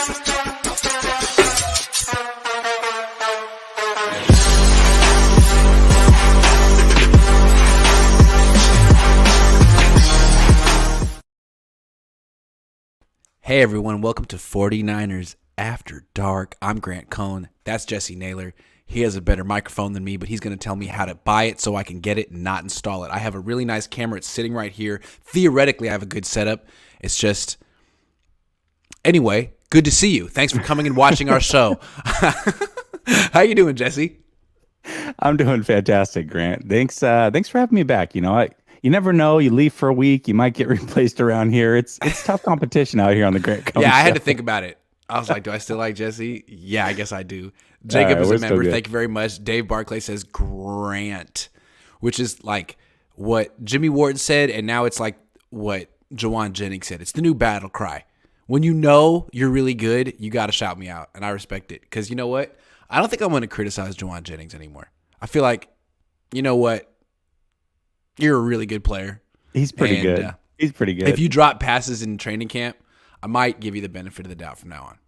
Hey everyone, welcome to 49ers After Dark. I'm Grant Cohn. That's Jessie Naylor. He has a better microphone than me, but he's going to tell me how to buy it so I can get it and not install it. I have a really nice camera. It's sitting right here. Theoretically, I have a good setup. It's just... Anyway, good to see you. Thanks for coming and watching our show. How you doing, Jesse? I'm doing fantastic, Grant. Thanks for having me back. You never know. You leave for a week, you might get replaced around here. It's tough competition out here on the Grant Cohn Yeah, I had show. to think about it. I was like, do I still like Jesse? Yeah, I guess I do. Jacob is a member. Thank you very much. Dave Barclay says Grant, which is like what Jimmy Ward said, and now it's like what Jawan Jennings said. It's the new battle cry. When you know you're really good, you got to shout me out, and I respect it. Because you know what? I don't think I'm going to criticize Jawan Jennings anymore. I feel like, you know what? You're a really good player. He's pretty good. He's pretty good. If you drop passes in training camp, I might give you the benefit of the doubt from now on.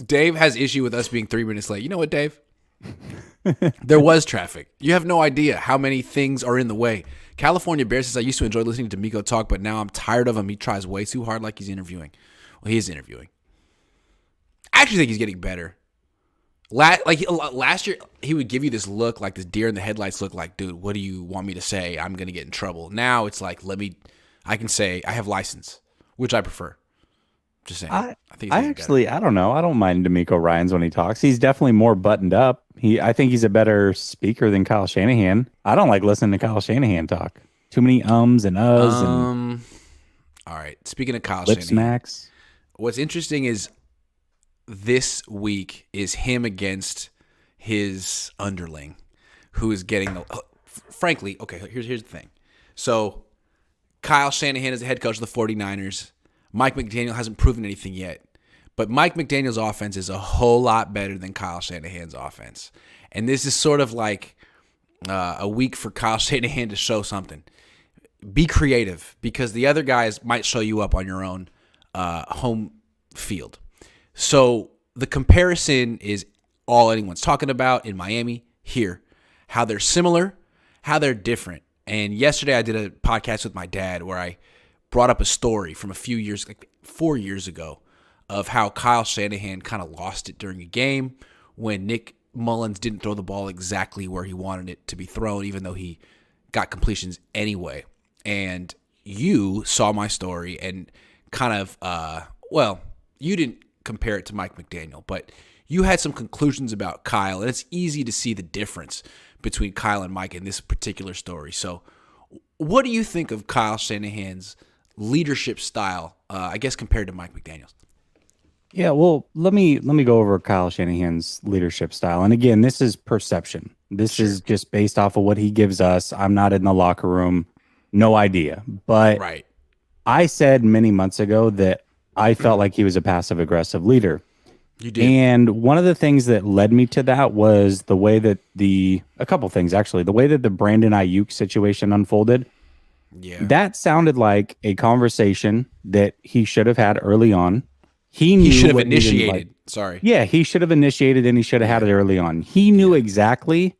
Dave has issue with us being 3 minutes late. You know what, Dave? There was traffic. You have no idea how many things are in the way. California Bear says, I used to enjoy listening to Miko talk, but now I'm tired of him. He tries way too hard like he's interviewing. Well, he is interviewing. I actually think he's getting better. Last year, he would give you this look, like this deer in the headlights look, like, dude, what do you want me to say? I'm going to get in trouble. Now it's like, I can say I have license, which I prefer. Just saying. I don't know. I don't mind D'Amico Ryans when he talks. He's definitely more buttoned up. I think he's a better speaker than Kyle Shanahan. I don't like listening to Kyle Shanahan talk. Too many ums and uhs and all right. Speaking of Kyle lip Shanahan, smacks. What's interesting is this week is him against his underling, who is getting the. Frankly, okay. Here's the thing. So Kyle Shanahan is the head coach of the 49ers. Mike McDaniel hasn't proven anything yet. But Mike McDaniel's offense is a whole lot better than Kyle Shanahan's offense. And this is sort of like a week for Kyle Shanahan to show something. Be creative, because the other guys might show you up on your own home field. So the comparison is all anyone's talking about in Miami here. How they're similar, how they're different. And yesterday I did a podcast with my dad where I brought up a story from a few years, like 4 years ago, of how Kyle Shanahan kind of lost it during a game when Nick Mullins didn't throw the ball exactly where he wanted it to be thrown, even though he got completions anyway. And you saw my story and kind of, you didn't compare it to Mike McDaniel, but you had some conclusions about Kyle, and it's easy to see the difference between Kyle and Mike in this particular story. So what do you think of Kyle Shanahan's leadership style, I guess, compared to Mike McDaniel's? Yeah, well, let me go over Kyle Shanahan's leadership style. And again, this is perception. This is just based off of what he gives us. I'm not in the locker room, no idea. But right. I said many months ago that I felt like he was a passive-aggressive leader. You did. And one of the things that led me to that was the way that a couple things, actually. The way that the Brandon Ayuk situation unfolded. Yeah. That sounded like a conversation that he should have had early on. He should have initiated. Sorry. Yeah, he should have initiated, and he should have had it early on. He knew exactly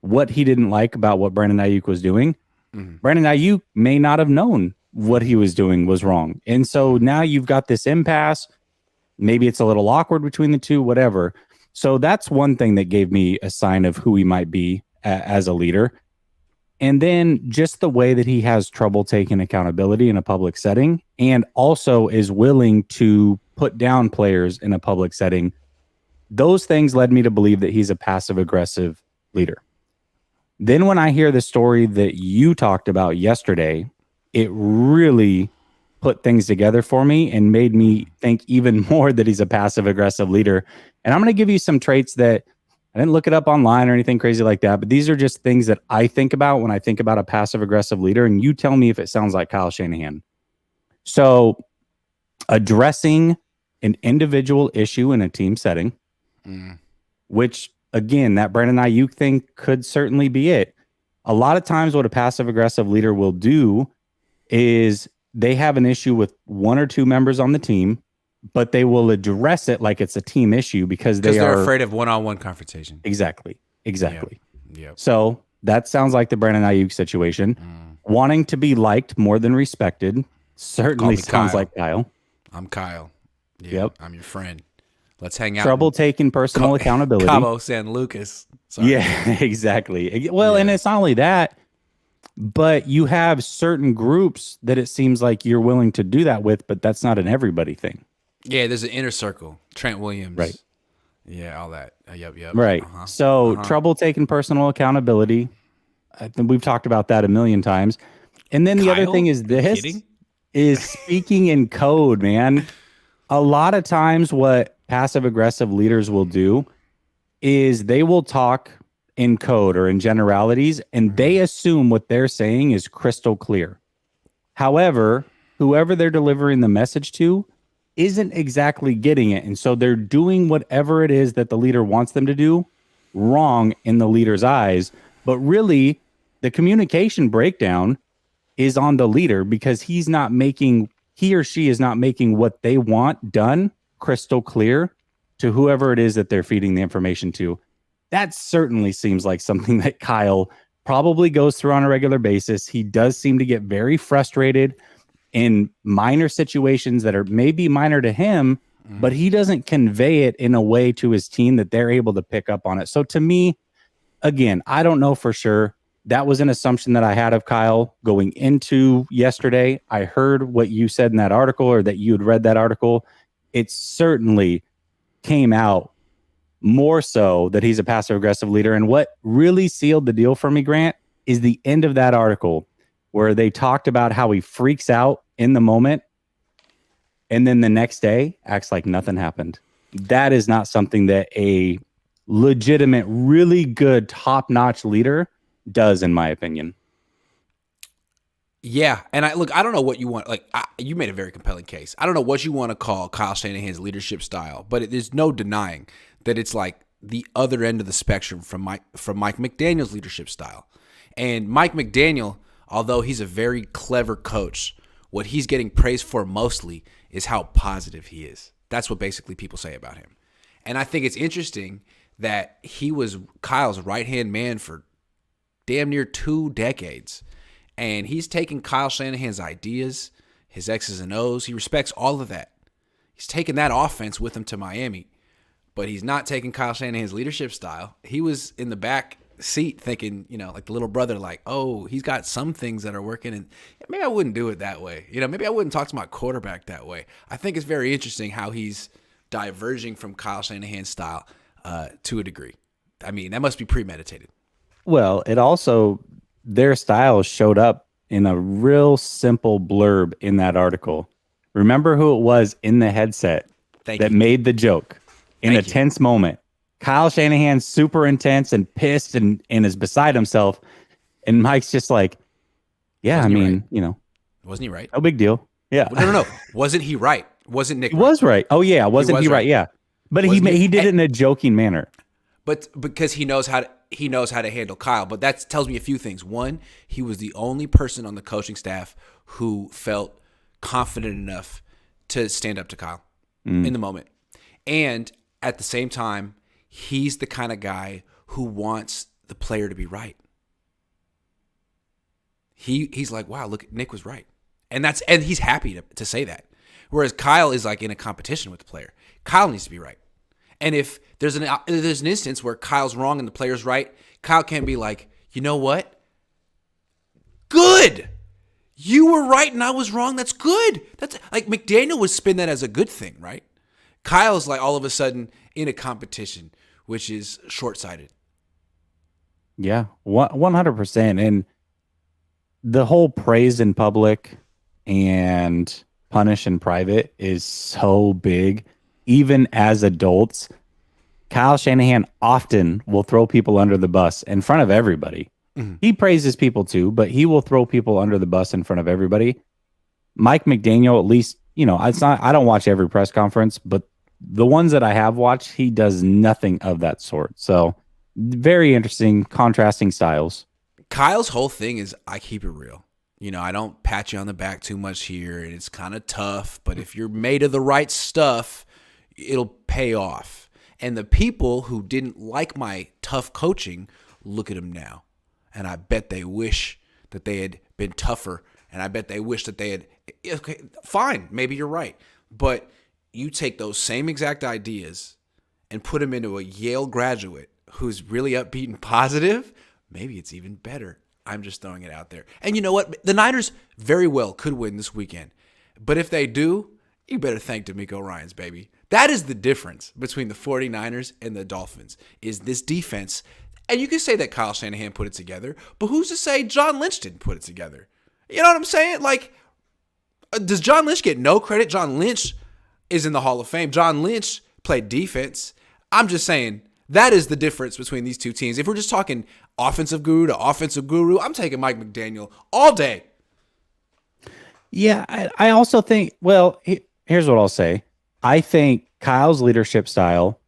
what he didn't like about what Brandon Ayuk was doing. Mm-hmm. Brandon Ayuk may not have known what he was doing was wrong. And so now you've got this impasse. Maybe it's a little awkward between the two, whatever. So that's one thing that gave me a sign of who he might be as a leader. And then just the way that he has trouble taking accountability in a public setting, and also is willing to put down players in a public setting. Those things led me to believe that he's a passive-aggressive leader. Then when I hear the story that you talked about yesterday, it really put things together for me and made me think even more that he's a passive-aggressive leader. And I'm going to give you some traits that I didn't look it up online or anything crazy like that, but these are just things that I think about when I think about a passive-aggressive leader, and you tell me if it sounds like Kyle Shanahan. So addressing an individual issue in a team setting, which, again, that Brandon Ayuk thing could certainly be it. A lot of times what a passive-aggressive leader will do is they have an issue with one or two members on the team. but they will address it like it's a team issue because they're afraid of one-on-one confrontation. Exactly. Yep. So that sounds like the Brandon Ayuk situation. Wanting to be liked more than respected certainly sounds Kyle. like Kyle. I'm Kyle. Yeah, Yep. I'm your friend. Let's hang out. Trouble taking personal accountability. Cabo San Lucas. Sorry. Yeah, exactly. Well, and it's not only that, but you have certain groups that it seems like you're willing to do that with, but that's not an everybody thing. Yeah, there's an inner circle. Trent Williams. Right. Yeah, all that. Yep. Right. So trouble taking personal accountability. I think we've talked about that a million times. And then the other thing is this is speaking in code, man. A lot of times what passive aggressive leaders will do is they will talk in code or in generalities, and they assume what they're saying is crystal clear. However, whoever they're delivering the message to isn't exactly getting it. And so they're doing whatever it is that the leader wants them to do wrong in the leader's eyes. But really, the communication breakdown is on the leader because he or she is not making what they want done crystal clear to whoever it is that they're feeding the information to. That certainly seems like something that Kyle probably goes through on a regular basis. He does seem to get very frustrated in minor situations that are maybe minor to him, but he doesn't convey it in a way to his team that they're able to pick up on it. So to me, again, I don't know for sure. That was an assumption that I had of Kyle going into yesterday. I heard what you said in that article, or that you had read that article. It certainly came out more so that he's a passive aggressive leader. And what really sealed the deal for me, Grant, is the end of that article where they talked about how he freaks out in the moment and then the next day acts like nothing happened. That is not something that a legitimate, really good, top-notch leader does, in my opinion. Yeah, and I don't know what you want. You made a very compelling case. I don't know what you want to call Kyle Shanahan's leadership style, but there's no denying that it's like the other end of the spectrum from Mike McDaniel's leadership style. And Mike McDaniel, although he's a very clever coach, what he's getting praised for mostly is how positive he is. That's what basically people say about him. And I think it's interesting that he was Kyle's right-hand man for damn near 2 decades. And he's taking Kyle Shanahan's ideas, his X's and O's. He respects all of that. He's taking that offense with him to Miami. But he's not taking Kyle Shanahan's leadership style. He was in the back seat thinking, like the little brother, like, oh, he's got some things that are working, and maybe I wouldn't do it that way. Maybe I wouldn't talk to my quarterback that way. I think it's very interesting how he's diverging from Kyle Shanahan's style to a degree. I mean, that must be premeditated. Well, it also, their style showed up in a real simple blurb in that article. Remember who it was in the headset that made the joke in a tense moment? Kyle Shanahan's super intense and pissed and is beside himself. And Mike's just like, yeah, Wasn't he right? No big deal. Yeah. No. Wasn't he right? Wasn't Nick right? He was right. Oh, yeah. Wasn't he right? Yeah. But he did it in a joking manner. But because he knows how to handle Kyle. But that tells me a few things. One, he was the only person on the coaching staff who felt confident enough to stand up to Kyle in the moment. And at the same time, he's the kind of guy who wants the player to be right. He's like, wow, look, Nick was right. And he's happy to say that. Whereas Kyle is like in a competition with the player. Kyle needs to be right. And if there's an instance where Kyle's wrong and the player's right, Kyle can't be like, you know what? Good. You were right and I was wrong. That's good. That's like McDaniel would spin that as a good thing, right? Kyle's like all of a sudden in a competition, which is short-sighted. Yeah, 100%. And the whole praise in public and punish in private is so big. Even as adults, Kyle Shanahan often will throw people under the bus in front of everybody. Mm-hmm. He praises people too, but he will throw people under the bus in front of everybody. Mike McDaniel, at least, I don't watch every press conference, but the ones that I have watched, he does nothing of that sort. So very interesting, contrasting styles. Kyle's whole thing is I keep it real. I don't pat you on the back too much here, and it's kind of tough, but if you're made of the right stuff, it'll pay off. And the people who didn't like my tough coaching, look at them now. And I bet they wish that they had been tougher, and I bet they wish that they had, okay, fine, maybe you're right. But you take those same exact ideas and put them into a Yale graduate who's really upbeat and positive, maybe it's even better. I'm just throwing it out there. And you know what? The Niners very well could win this weekend. But if they do, you better thank DeMeco Ryans, baby. That is the difference between the 49ers and the Dolphins, is this defense. And you can say that Kyle Shanahan put it together, but who's to say John Lynch didn't put it together? You know what I'm saying? Like, does John Lynch get no credit? John Lynch is in the Hall of Fame. John Lynch played defense. I'm just saying that is the difference between these two teams. If we're just talking offensive guru to offensive guru, I'm taking Mike McDaniel all day. Yeah, I also think, well, here's what I'll say. I think Kyle's leadership style,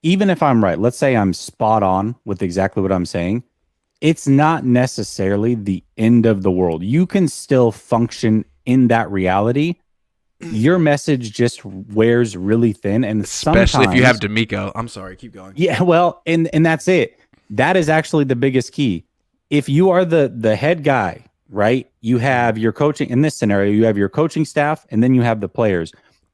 even if I'm right, let's say I'm spot on with exactly what I'm saying, it's not necessarily the end of the world. You can still function in that reality. Your message just wears really thin, and especially if you have DeMeco. I'm sorry, keep going. Yeah, well, and that's it. That is actually the biggest key. If you are the head guy, right? You have your coaching in this scenario. You have your coaching staff, and then you have the players.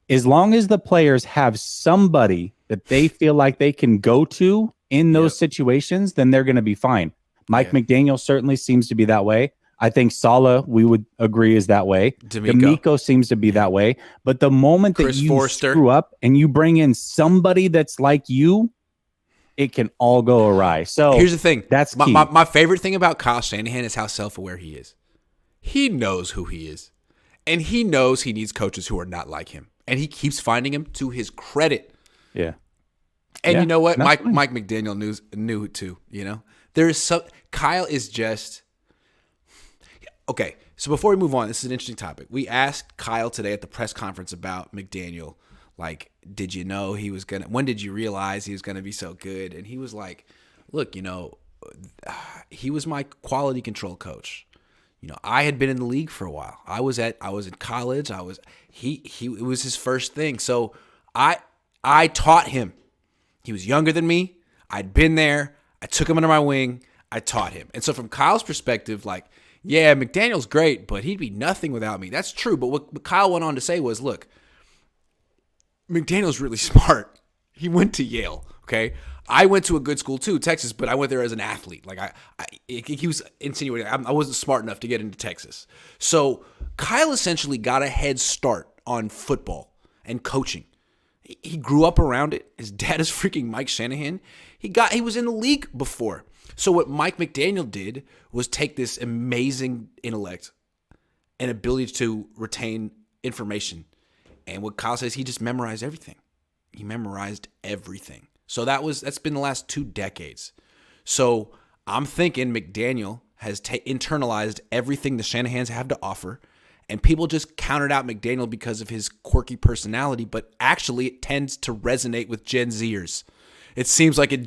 As long as the players have somebody that they feel like they can go to in those situations, then they're going to be fine. Mike McDaniel certainly seems to be that way. I think Saleh, we would agree, is that way. DeMeco seems to be that way. But the moment that you screw up and you bring in somebody that's like you, it can all go awry. So here's the thing. That's key. My favorite thing about Kyle Shanahan is how self-aware he is. He knows who he is. And he knows he needs coaches who are not like him. And he keeps finding them, to his credit. Yeah. And you know what? Mike McDaniel knew it too, Kyle is just... Okay, so before we move on, this is an interesting topic. We asked Kyle today at the press conference about McDaniel, like, did you know he was going to, when did you realize he was going to be so good? And he was like, look, he was my quality control coach. I had been in the league for a while. I was in college. It was his first thing. So I taught him. He was younger than me. I'd been there. I took him under my wing. I taught him. And so from Kyle's perspective, like, yeah, McDaniel's great, but he'd be nothing without me. That's true. But what Kyle went on to say was, look, McDaniel's really smart. He went to Yale, okay? I went to a good school too, Texas, but I went there as an athlete. Like he was insinuating I wasn't smart enough to get into Texas. So Kyle essentially got a head start on football and coaching. He grew up around it. His dad is freaking Mike Shanahan. He was in the league before. So what Mike McDaniel did was take this amazing intellect and ability to retain information. And what Kyle says, he just memorized everything. He memorized everything. So that's been the last 2 decades. So I'm thinking McDaniel has internalized everything the Shanahans have to offer, and people just counted out McDaniel because of his quirky personality, but actually it tends to resonate with Gen Zers. It seems like it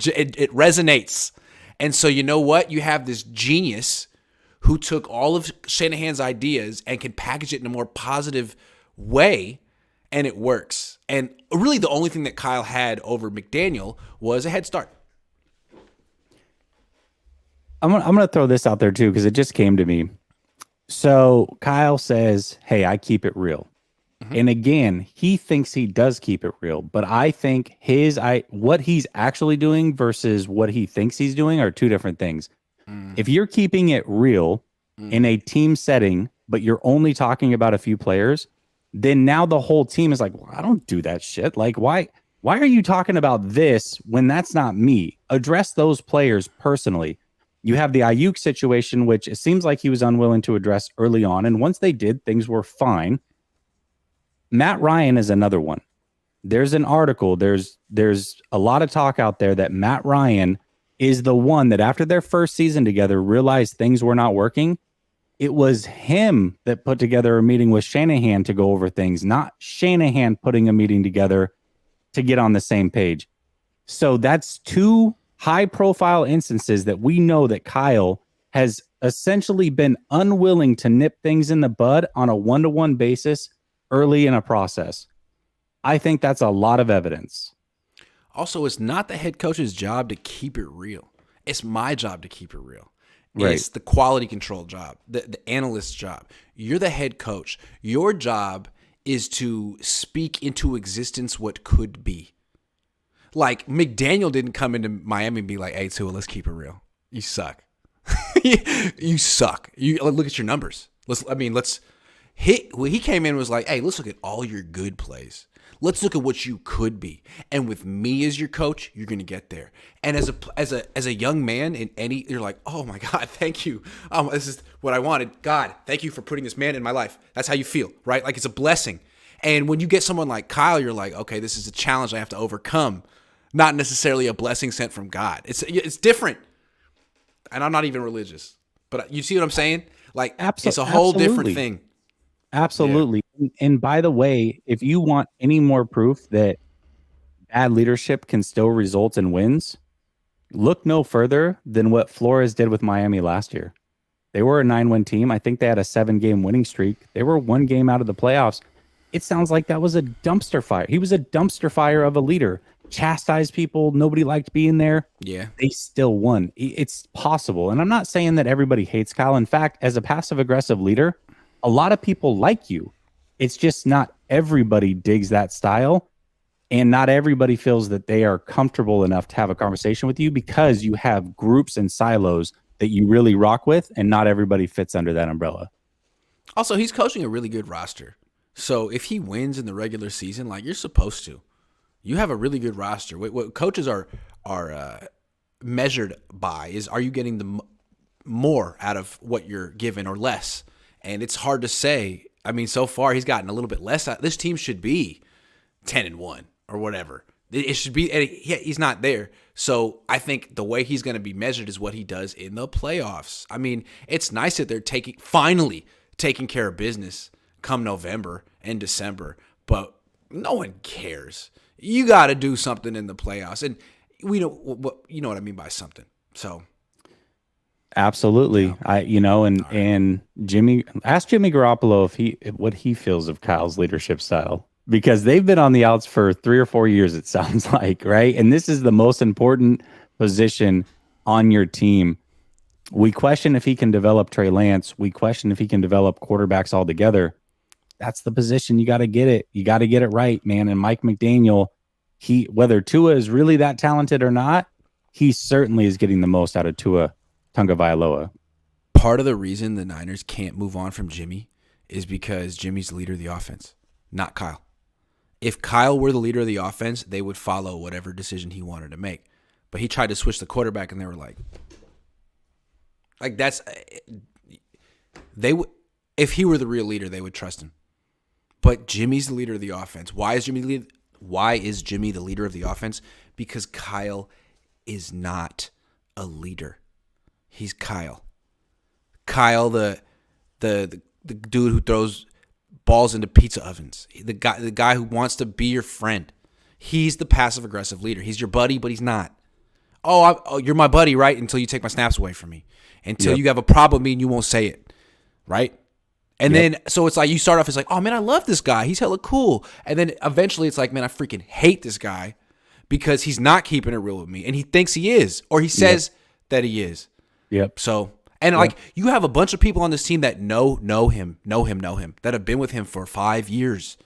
resonates. And so you know what? You have this genius who took all of Shanahan's ideas and can package it in a more positive way, and it works. And really the only thing that Kyle had over McDaniel was a head start. I'm gonna throw this out there too, because it just came to me. So Kyle says, hey, I keep it real. Mm-hmm. And again, he thinks he does keep it real, but I think what he's actually doing versus what he thinks he's doing are two different things. If you're keeping it real in a team setting, but you're only talking about a few players, then now the whole team is like, well, I don't do that shit. Like, why are you talking about this when that's not me? Address those players personally. You have the Ayuk situation, which it seems like he was unwilling to address early on. And once they did, things were fine. Matt Ryan is another one. There's an article. There's a lot of talk out there that Matt Ryan is the one that after their first season together realized things were not working. It was him that put together a meeting with Shanahan to go over things, not Shanahan putting a meeting together to get on the same page. So that's 2 high-profile instances that we know that Kyle has essentially been unwilling to nip things in the bud on a one-to-one basis early in a process. I think that's a lot of evidence. Also, it's not the head coach's job to keep it real. It's my job to keep it real. Right. It's the quality control job, the analyst's job. You're the head coach. Your job is to speak into existence what could be. Like, McDaniel didn't come into Miami and be like, hey, Tua, let's keep it real. You suck. You suck. You look at your numbers. He came in and was like, hey, let's look at all your good plays. Let's look at what you could be. And with me as your coach, you're going to get there. And as a young man you're like, oh my God, thank you. This is what I wanted. God, thank you for putting this man in my life. That's how you feel, right? Like, it's a blessing. And when you get someone like Kyle, you're like, okay, this is a challenge I have to overcome. Not necessarily a blessing sent from God. It's different. And I'm not even religious, but you see what I'm saying? Like, it's a whole different thing. Absolutely. Yeah. And by the way, if you want any more proof that bad leadership can still result in wins, look no further than what Flores did with Miami last year. They were a 9-win team. I think they had a 7-game winning streak. They were 1 game out of the playoffs. It sounds like that was a dumpster fire. He was a dumpster fire of a leader. Chastised people. Nobody liked being there. Yeah. They still won. It's possible. And I'm not saying that everybody hates Kyle. In fact, as a passive-aggressive leader, a lot of people like you. It's just not everybody digs that style. And not everybody feels that they are comfortable enough to have a conversation with you because you have groups and silos that you really rock with, and not everybody fits under that umbrella. Also, he's coaching a really good roster. So if he wins in the regular season, like, you're supposed to. You have a really good roster. What coaches are measured by is, are you getting the more out of what you're given or less? And it's hard to say. I mean, so far he's gotten a little bit less. This team should be 10-1 or whatever. It should be. He's not there. So I think the way he's going to be measured is what he does in the playoffs. I mean, it's nice that they're finally taking care of business come November and December, but no one cares. You got to do something in the playoffs, and we know what you know what I mean by something. So. Absolutely. And Jimmy, ask Jimmy Garoppolo what he feels of Kyle's leadership style, because they've been on the outs for 3 or 4 years, it sounds like, right? And this is the most important position on your team. We question if he can develop Trey Lance. We question if he can develop quarterbacks altogether. That's the position. You got to get it. You got to get it right, man. And Mike McDaniel, whether Tua is really that talented or not, he certainly is getting the most out of Tua Tagovailoa. Part of the reason the Niners can't move on from Jimmy is because Jimmy's the leader of the offense, not Kyle. If Kyle were the leader of the offense, they would follow whatever decision he wanted to make. But he tried to switch the quarterback, and they were like that's they would. If he were the real leader, they would trust him. But Jimmy's the leader of the offense. Why is Jimmy the leader of the offense? Because Kyle is not a leader. He's Kyle. Kyle, the dude who throws balls into pizza ovens. The guy who wants to be your friend. He's the passive aggressive leader. He's your buddy, but he's not. Oh, you're my buddy, right? Until you take my snaps away from me. Until you have a problem with me and you won't say it, right? And then, so it's like you start off as like, oh man, I love this guy. He's hella cool. And then eventually it's like, man, I freaking hate this guy because he's not keeping it real with me. And he thinks he is, or he says that he is. Yep. So, and like you have a bunch of people on this team that know him, that have been with him for 5 years.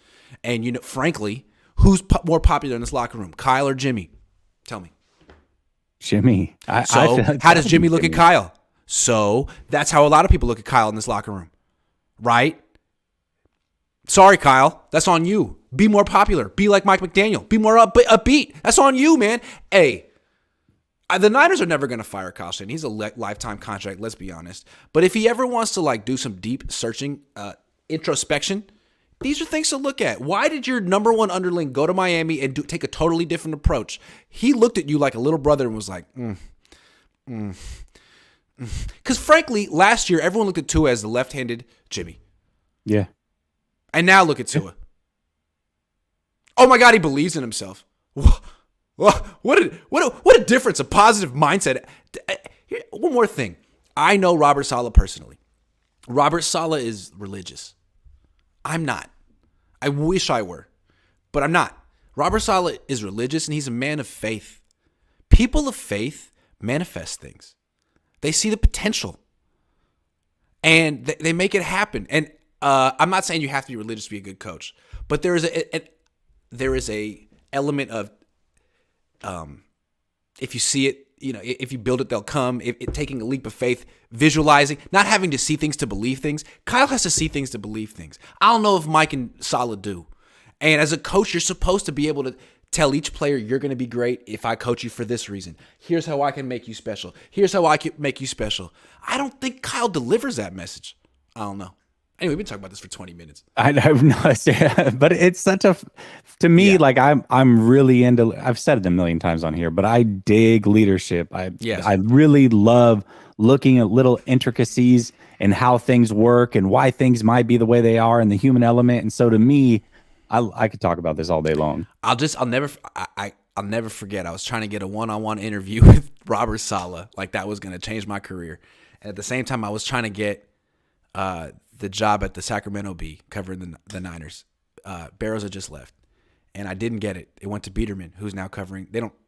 And, frankly, who's more popular in this locker room, Kyle or Jimmy? Tell me. Jimmy. How does Jimmy look at Kyle? So that's how a lot of people look at Kyle in this locker room, right? Sorry, Kyle. That's on you. Be more popular. Be like Mike McDaniel. Be more upbeat. That's on you, man. Hey, the Niners are never going to fire Kyle Shanahan. He's a lifetime contract, let's be honest. But if he ever wants to do some deep searching, introspection, these are things to look at. Why did your number one underling go to Miami and take a totally different approach? He looked at you like a little brother and was like, Because frankly, last year, everyone looked at Tua as the left-handed Jimmy. Yeah. And now look at Tua. Oh my God, he believes in himself. What a difference, a positive mindset. One more thing. I know Robert Saleh personally. Robert Saleh is religious. I'm not. I wish I were, but I'm not. Robert Saleh is religious, and he's a man of faith. People of faith manifest things. They see the potential, and they make it happen. And I'm not saying you have to be religious to be a good coach, but there is a element of if you see it, if you build it, they'll come. Taking a leap of faith, visualizing, not having to see things to believe things. Kyle has to see things to believe things. I don't know if Mike and Saleh do. And as a coach, you're supposed to be able to tell each player, you're going to be great if I coach you for this reason. Here's how I can make you special. Here's how I can make you special. I don't think Kyle delivers that message. I don't know. Anyway, we've been talking about this for 20 minutes. I know, but it's such a, to me, like I'm really into, I've said it a million times on here, but I dig leadership. I really love looking at little intricacies and how things work and why things might be the way they are and the human element. And so to me, I could talk about this all day long. I'll never forget. I was trying to get a one-on-one interview with Robert Saleh. Like that was going to change my career. And at the same time, I was trying to get the job at the Sacramento Bee covering the Niners. Barrows had just left, and I didn't get it. It went to Biederman, who's now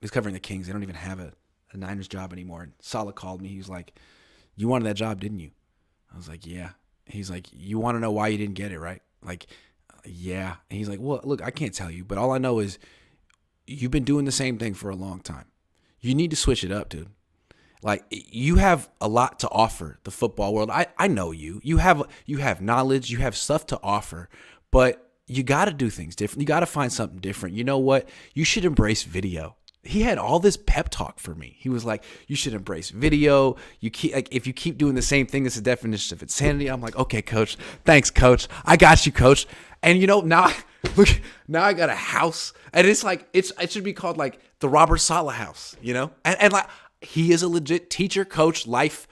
he's covering the Kings. They don't even have a Niners job anymore. And Saleh called me. He was like, "You wanted that job, didn't you?" I was like, "Yeah." He's like, "You want to know why you didn't get it, right?" Like, yeah. And he's like, "Well, look, I can't tell you, but all I know is you've been doing the same thing for a long time. You need to switch it up, dude. Like, you have a lot to offer the football world. I know you. You have knowledge. You have stuff to offer, but you got to do things different. You got to find something different. You know what? You should embrace video." He had all this pep talk for me. He was like, "You should embrace video. If you keep doing the same thing, it's a definition of insanity." I'm like, "Okay, coach. Thanks, coach. I got you, coach." And now I got a house, and it's like it should be called like the Robert Saleh house, and like he is a legit teacher, coach, life.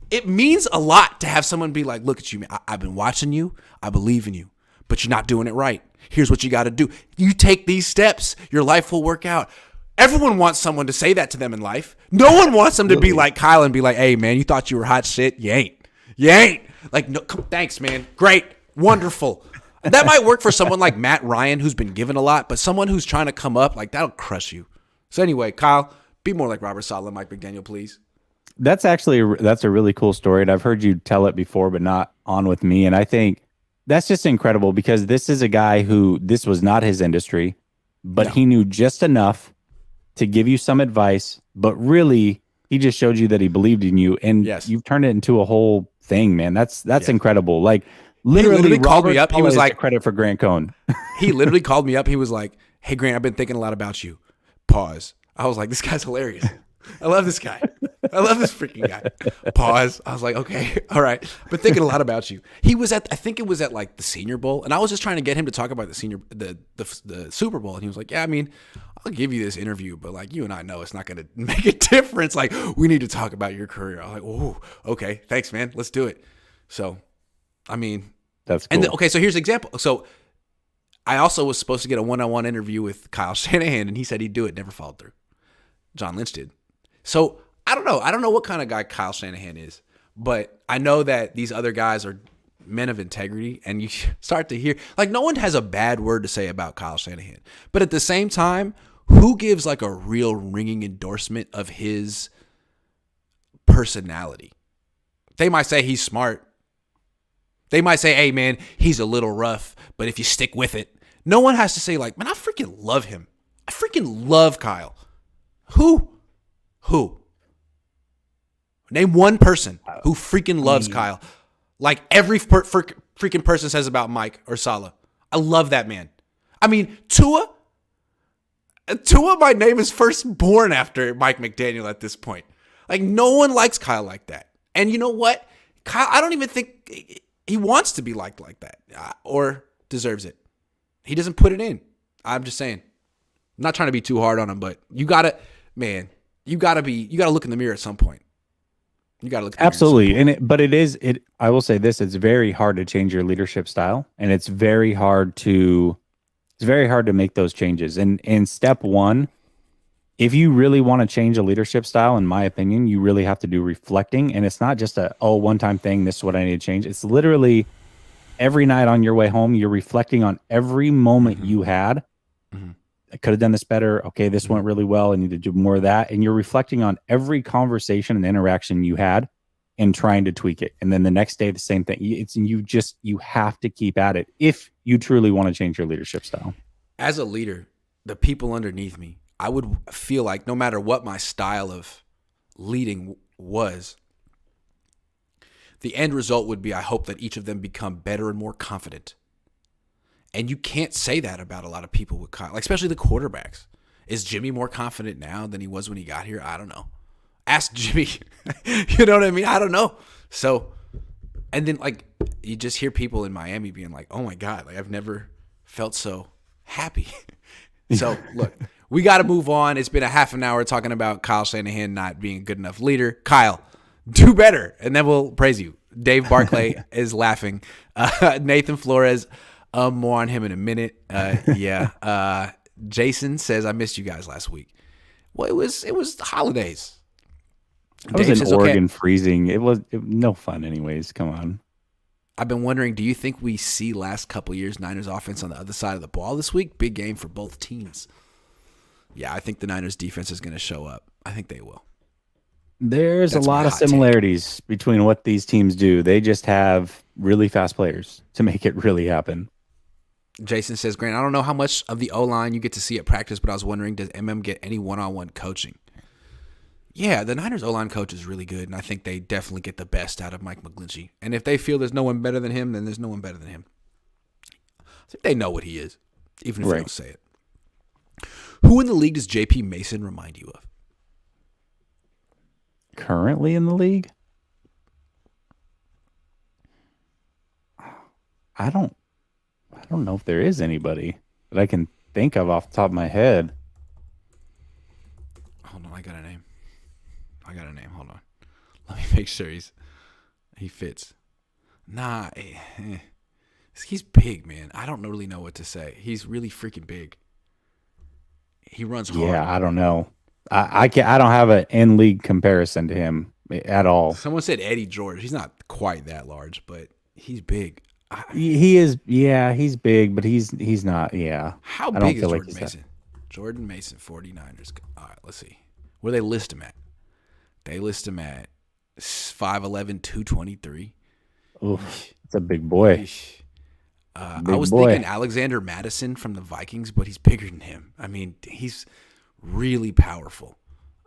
It means a lot to have someone be like, "Look at you, man. I've been watching you. I believe in you, but you're not doing it right. Here's what you got to do. You take these steps, your life will work out." Everyone wants someone to say that to them in life. No one wants them to be like Kyle and be like, "Hey, man, you thought you were hot shit. You ain't. Like, no, thanks, man. Great. Wonderful." That might work for someone like Matt Ryan, who's been given a lot, but someone who's trying to come up, like, that'll crush you. So anyway, Kyle, be more like Robert Saleh and Mike McDaniel, please. That's a really cool story, and I've heard you tell it before, but not on with me. And I think that's just incredible because this is a guy who this was not his industry, but he knew just enough to give you some advice. But really, he just showed you that he believed in you, and you've turned it into a whole thing, man. That's incredible. Like literally called me up. He was like, credit for Grant Cohn. He literally called me up. He was like, "Hey, Grant, I've been thinking a lot about you." Pause. I was like, "This guy's hilarious. I love this guy. I love this freaking guy." Pause. I was like, "Okay, all right. Been thinking a lot about you." He was I think it was at like the Senior Bowl, and I was just trying to get him to talk about the Super Bowl, and he was like, "Yeah, I mean, I'll give you this interview, but like you and I know it's not going to make a difference. Like we need to talk about your career." I was like, "Oh, okay, thanks, man. Let's do it." So, I mean, that's cool. And so here's an example. So I also was supposed to get a one-on-one interview with Kyle Shanahan, and he said he'd do it. Never followed through. John Lynch did. So I don't know. I don't know what kind of guy Kyle Shanahan is, but I know that these other guys are men of integrity, and you start to hear, like, no one has a bad word to say about Kyle Shanahan. But at the same time, who gives like a real ringing endorsement of his personality? They might say he's smart. They might say, "Hey, man, he's a little rough, but if you stick with it." No one has to say like, "Man, I freaking love him. I freaking love Kyle." Who? Name one person who freaking loves Kyle. Like every freaking person says about Mike or Saleh. I love that man. I mean, Tua might name his firstborn after Mike McDaniel at this point. Like, no one likes Kyle like that. And you know what? Kyle, I don't even think he wants to be liked like that or deserves it. He doesn't put it in. I'm just saying. I'm not trying to be too hard on him, but you gotta look in the mirror at some point. You gotta look. Absolutely, I will say this: it's very hard to change your leadership style, and it's very hard to make those changes. And step one if you really want to change a leadership style, in my opinion, you really have to do reflecting. And it's not just one-time thing. This is what I need to change. It's literally every night on your way home, you're reflecting on every moment you had. I could have done this better. Okay, this went really well. I need to do more of that. And you're reflecting on every conversation and interaction you had and trying to tweak it. And then the next day, the same thing. You have to keep at it if you truly want to change your leadership style. As a leader, the people underneath me, I would feel like no matter what my style of leading was, the end result would be I hope that each of them become better and more confident. And you can't say that about a lot of people with Kyle, like especially the quarterbacks. Is Jimmy more confident now than he was when he got here? I don't know. Ask Jimmy. You know what I mean? I don't know. So, and then like you just hear people in Miami being like, "Oh my God, like I've never felt so happy." So look, we got to move on. It's been a half an hour talking about Kyle Shanahan not being a good enough leader. Kyle, do better, and then we'll praise you. Dave Barclay is laughing. Nathan Flores, more on him in a minute. Yeah. Jason says, I missed you guys last week. Well, it was holidays. I was in Oregon freezing. It was no fun anyways. Come on. I've been wondering, do you think we see last couple years Niners offense on the other side of the ball this week? Big game for both teams. Yeah, I think the Niners defense is going to show up. I think they will. There's a lot of similarities between what these teams do. They just have really fast players to make it really happen. Jason says, Grant, I don't know how much of the O-line you get to see at practice, but I was wondering, does MM get any one-on-one coaching? Yeah, the Niners O-line coach is really good, and I think they definitely get the best out of Mike McGlinchey. And if they feel there's no one better than him, then there's no one better than him. I think they know what he is, even if they don't say it. Who in the league does J.P. Mason remind you of? Currently in the league? I don't know if there is anybody that I can think of off the top of my head. Hold on, I got a name. Hold on. Let me make sure he fits. Nah, he's big, man. I don't really know what to say. He's really freaking big. He runs hard. Yeah, I don't know. I don't have an in-league comparison to him at all. Someone said Eddie George. He's not quite that large, but he's big. He is. Yeah, he's big, but he's not. Yeah. How big is Jordan Mason? Jordan Mason, 49ers. All right, let's see. Where do they list him at? They list him at 5'11", 223. Oof, that's a big boy. I was thinking Alexander Madison from the Vikings, but he's bigger than him. I mean, he's really powerful.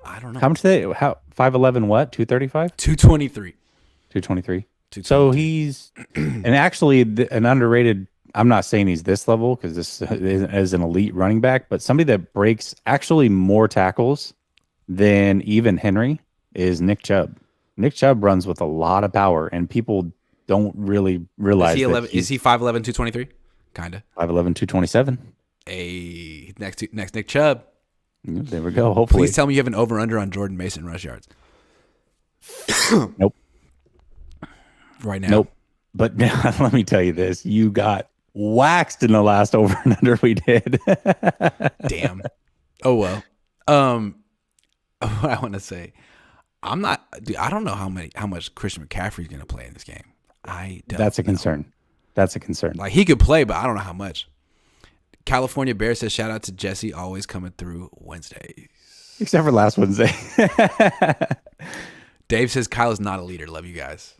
I don't know. How much they? 5'11", what? 235? 223. 223. So he's, and actually an underrated, I'm not saying he's this level because this is an elite running back, but somebody that breaks actually more tackles than even Henry is Nick Chubb. Nick Chubb runs with a lot of power, and people don't really realize is he 5'11", 223? Kind of. 5'11", 227. Next Nick Chubb. There we go. Hopefully. Please tell me you have an over-under on Jordan Mason rush yards. Nope. Right now. Nope. But now, let me tell you this. You got waxed in the last over and under we did. Damn. Oh, well. What I want to say, I don't know how much Christian McCaffrey's going to play in this game. That's a concern. That's a concern. Like, he could play, but I don't know how much. California Bear says, shout out to Jesse, always coming through Wednesdays. Except for last Wednesday. Dave says, Kyle is not a leader. Love you guys.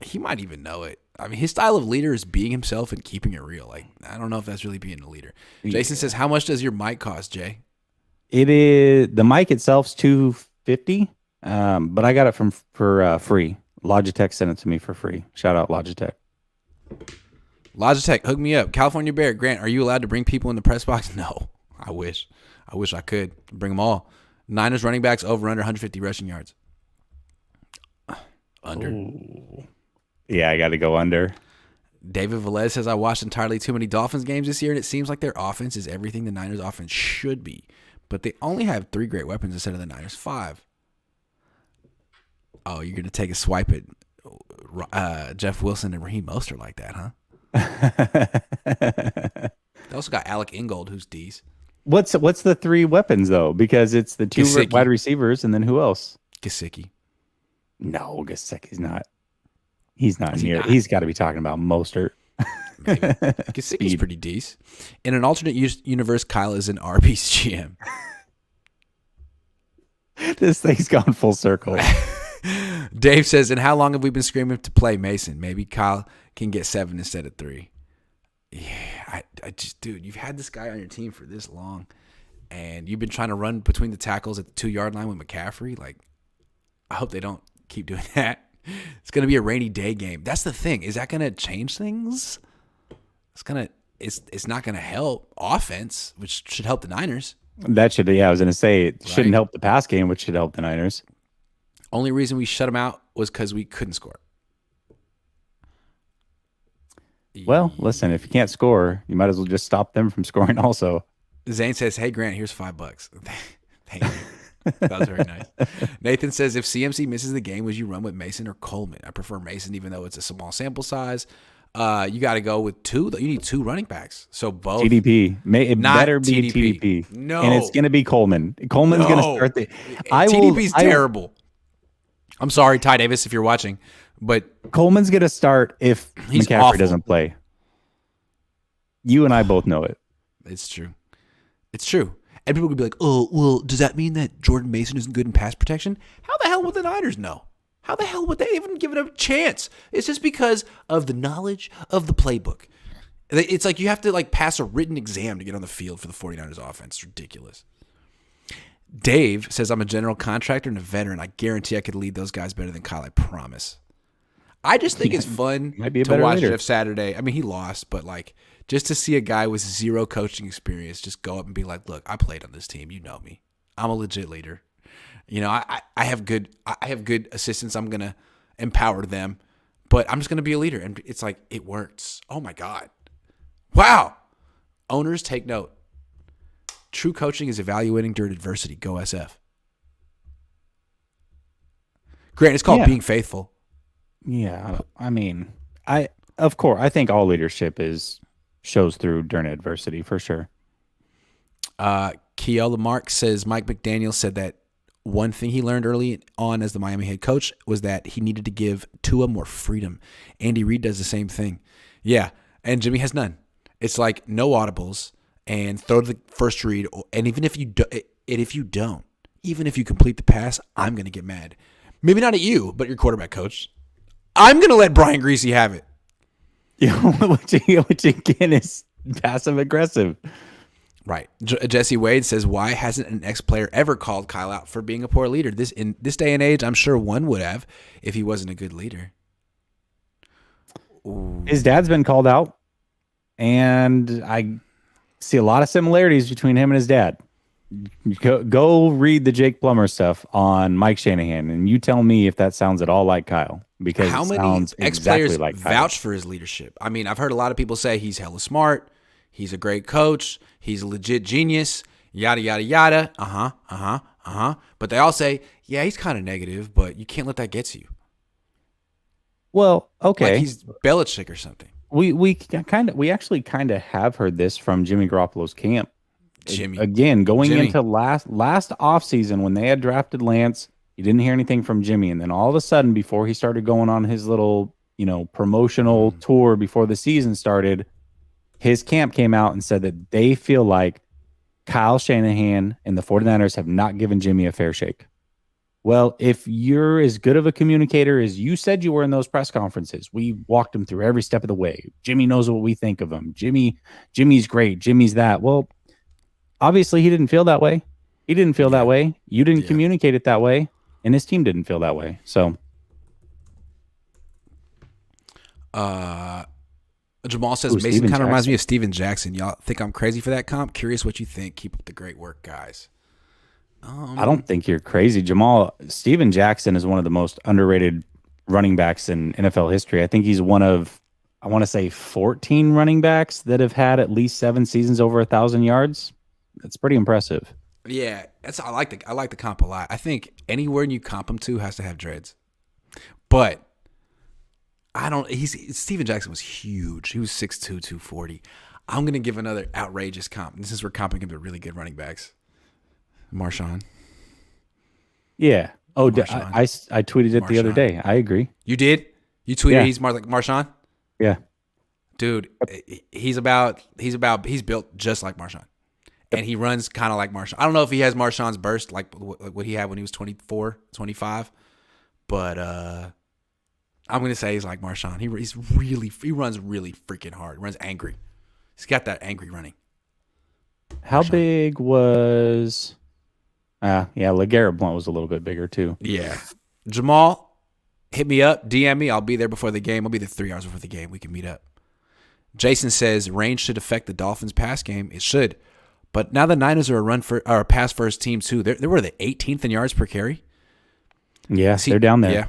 He might even know it. I mean, his style of leader is being himself and keeping it real. Like, I don't know if that's really being a leader. Jason says, how much does your mic cost, Jay? It is, the mic itself's $250, but I got it for free. Logitech sent it to me for free. Shout out Logitech. Logitech, hook me up. California Bear, Grant, are you allowed to bring people in the press box? No, I wish I could bring them all. Niners running backs over under 150 rushing yards. Under. Ooh. Yeah, I got to go under. David Velez says, I watched entirely too many Dolphins games this year, and it seems like their offense is everything the Niners offense should be. But they only have 3 great weapons instead of the Niners' 5. Oh, you're going to take a swipe at Jeff Wilson and Raheem Mostert like that, huh? They also got Alec Ingold, who's D's. What's the three weapons though? Because it's the two Gesicki. wide receivers, and then who else? Gesicki. No, Gesicki's not. He's not Is he near. not? He's got to be talking about Mostert. Maybe. Gesicki's pretty decent. In an alternate universe, Kyle is an Arby's GM. This thing's gone full circle. Dave says, and how long have we been screaming to play Mason? Maybe Kyle can get 7 instead of 3. Yeah, I just, dude, you've had this guy on your team for this long, and you've been trying to run between the tackles at the 2-yard line with McCaffrey. Like, I hope they don't keep doing that. It's going to be a rainy day game. That's the thing. Is that going to change things? It's not going to help offense, which should help the Niners. That should, yeah, I was going to say it shouldn't Right. help the pass game, which should help the Niners. Only reason we shut them out was because we couldn't score. Well, listen, if you can't score, you might as well just stop them from scoring also. Zane says, hey, Grant, here's $5. Thank you. That was very nice. Nathan says, if CMC misses the game, would you run with Mason or Coleman? I prefer Mason, even though it's a small sample size. You got to go with 2. You need 2 running backs. So both. TDP. It Not better be TDP. TDP. No. And it's going to be Coleman. Coleman's going to start the. TDP's terrible. I'm sorry, Ty Davis, if you're watching, but Coleman's going to start if He's McCaffrey awful. doesn't play. You and I both know it. it's true. It's true. And people could be like, oh, well, does that mean that Jordan Mason isn't good in pass protection? How the hell would the Niners know? How the hell would they even give it a chance? It's just because of the knowledge of the playbook. It's like you have to like pass a written exam to get on the field for the 49ers offense. It's ridiculous. Dave says, I'm a general contractor and a veteran. I guarantee I could lead those guys better than Kyle. I promise. I just think it's fun Might be a to better watch leader. Jeff Saturday. I mean, he lost, but like just to see a guy with 0 coaching experience just go up and be like, look, I played on this team. You know me. I'm a legit leader. You know, I have good assistants. I'm gonna empower them, but I'm just gonna be a leader. And it's like it works. Oh my God. Wow. Owners, take note. True coaching is evaluating during adversity. Go SF. Grant, it's called being faithful. Yeah, I mean, of course, I think all leadership shows through during adversity for sure. Kiel Lamarck says Mike McDaniel said that one thing he learned early on as the Miami head coach was that he needed to give Tua more freedom. Andy Reid does the same thing. Yeah, and Jimmy has none. It's like no audibles and throw the first read. And even if you don't, even if you complete the pass, I'm going to get mad. Maybe not at you, but your quarterback coach. I'm going to let Brian Greasy have it. Yeah, which again is passive aggressive. Right. Jesse Wade says, why hasn't an ex-player ever called Kyle out for being a poor leader? In this day and age, I'm sure one would have if he wasn't a good leader. Ooh. His dad's been called out, and I see a lot of similarities between him and his dad. Go read the Jake Plummer stuff on Mike Shanahan, and you tell me if that sounds at all like Kyle. Because how many sounds ex-players exactly like Kyle. vouch for his leadership? I mean, I've heard a lot of people say he's hella smart, he's a great coach, he's a legit genius, yada, yada, yada, But they all say, yeah, he's kind of negative, but you can't let that get to you. Well, okay. Like he's Belichick or something. We actually kind of have heard this from Jimmy Garoppolo's camp. Jimmy. Again, going into last offseason when they had drafted Lance, you didn't hear anything from Jimmy. And then all of a sudden, before he started going on his little, promotional tour before the season started, his camp came out and said that they feel like Kyle Shanahan and the 49ers have not given Jimmy a fair shake. Well, if you're as good of a communicator as you said you were in those press conferences, we walked him through every step of the way. Jimmy knows what we think of him. Jimmy's great. Jimmy's that. Well, obviously he didn't feel that way. He didn't feel that way. You didn't communicate it that way, and his team didn't feel that way. So, Jamal says Mason kind of reminds me of Steven Jackson. Y'all think I'm crazy for that comp? Curious what you think. Keep up the great work, guys. I don't think you're crazy, Jamal. Steven Jackson is one of the most underrated running backs in NFL history. I think he's one of, I want to say, 14 running backs that have had at least 7 seasons over 1,000 yards. That's pretty impressive. Yeah, I like the comp a lot. I think anywhere you comp him to has to have dreads. But Steven Jackson was huge. He was 6'2", 240. I'm going to give another outrageous comp. This is we're comping him to really good running backs. Marshawn. Yeah. Oh, Marshawn. I tweeted it the other day. I agree. You did? You tweeted he's like Marshawn? Yeah. Dude, he's built just like Marshawn. And he runs kind of like Marshawn. I don't know if he has Marshawn's burst like what he had when he was 24, 25. But I'm going to say he's like Marshawn. He runs really freaking hard. Runs angry. He's got that angry running. How big was LeGarrette Blount was a little bit bigger too. Yeah. Jamal, hit me up, DM me. I'll be there before the game. I'll be there 3 hours before the game. We can meet up. Jason says range should affect the Dolphins' pass game. It should. But now the Niners are a pass first team too. They were the 18th in yards per carry. Yeah, they're down there. Yeah.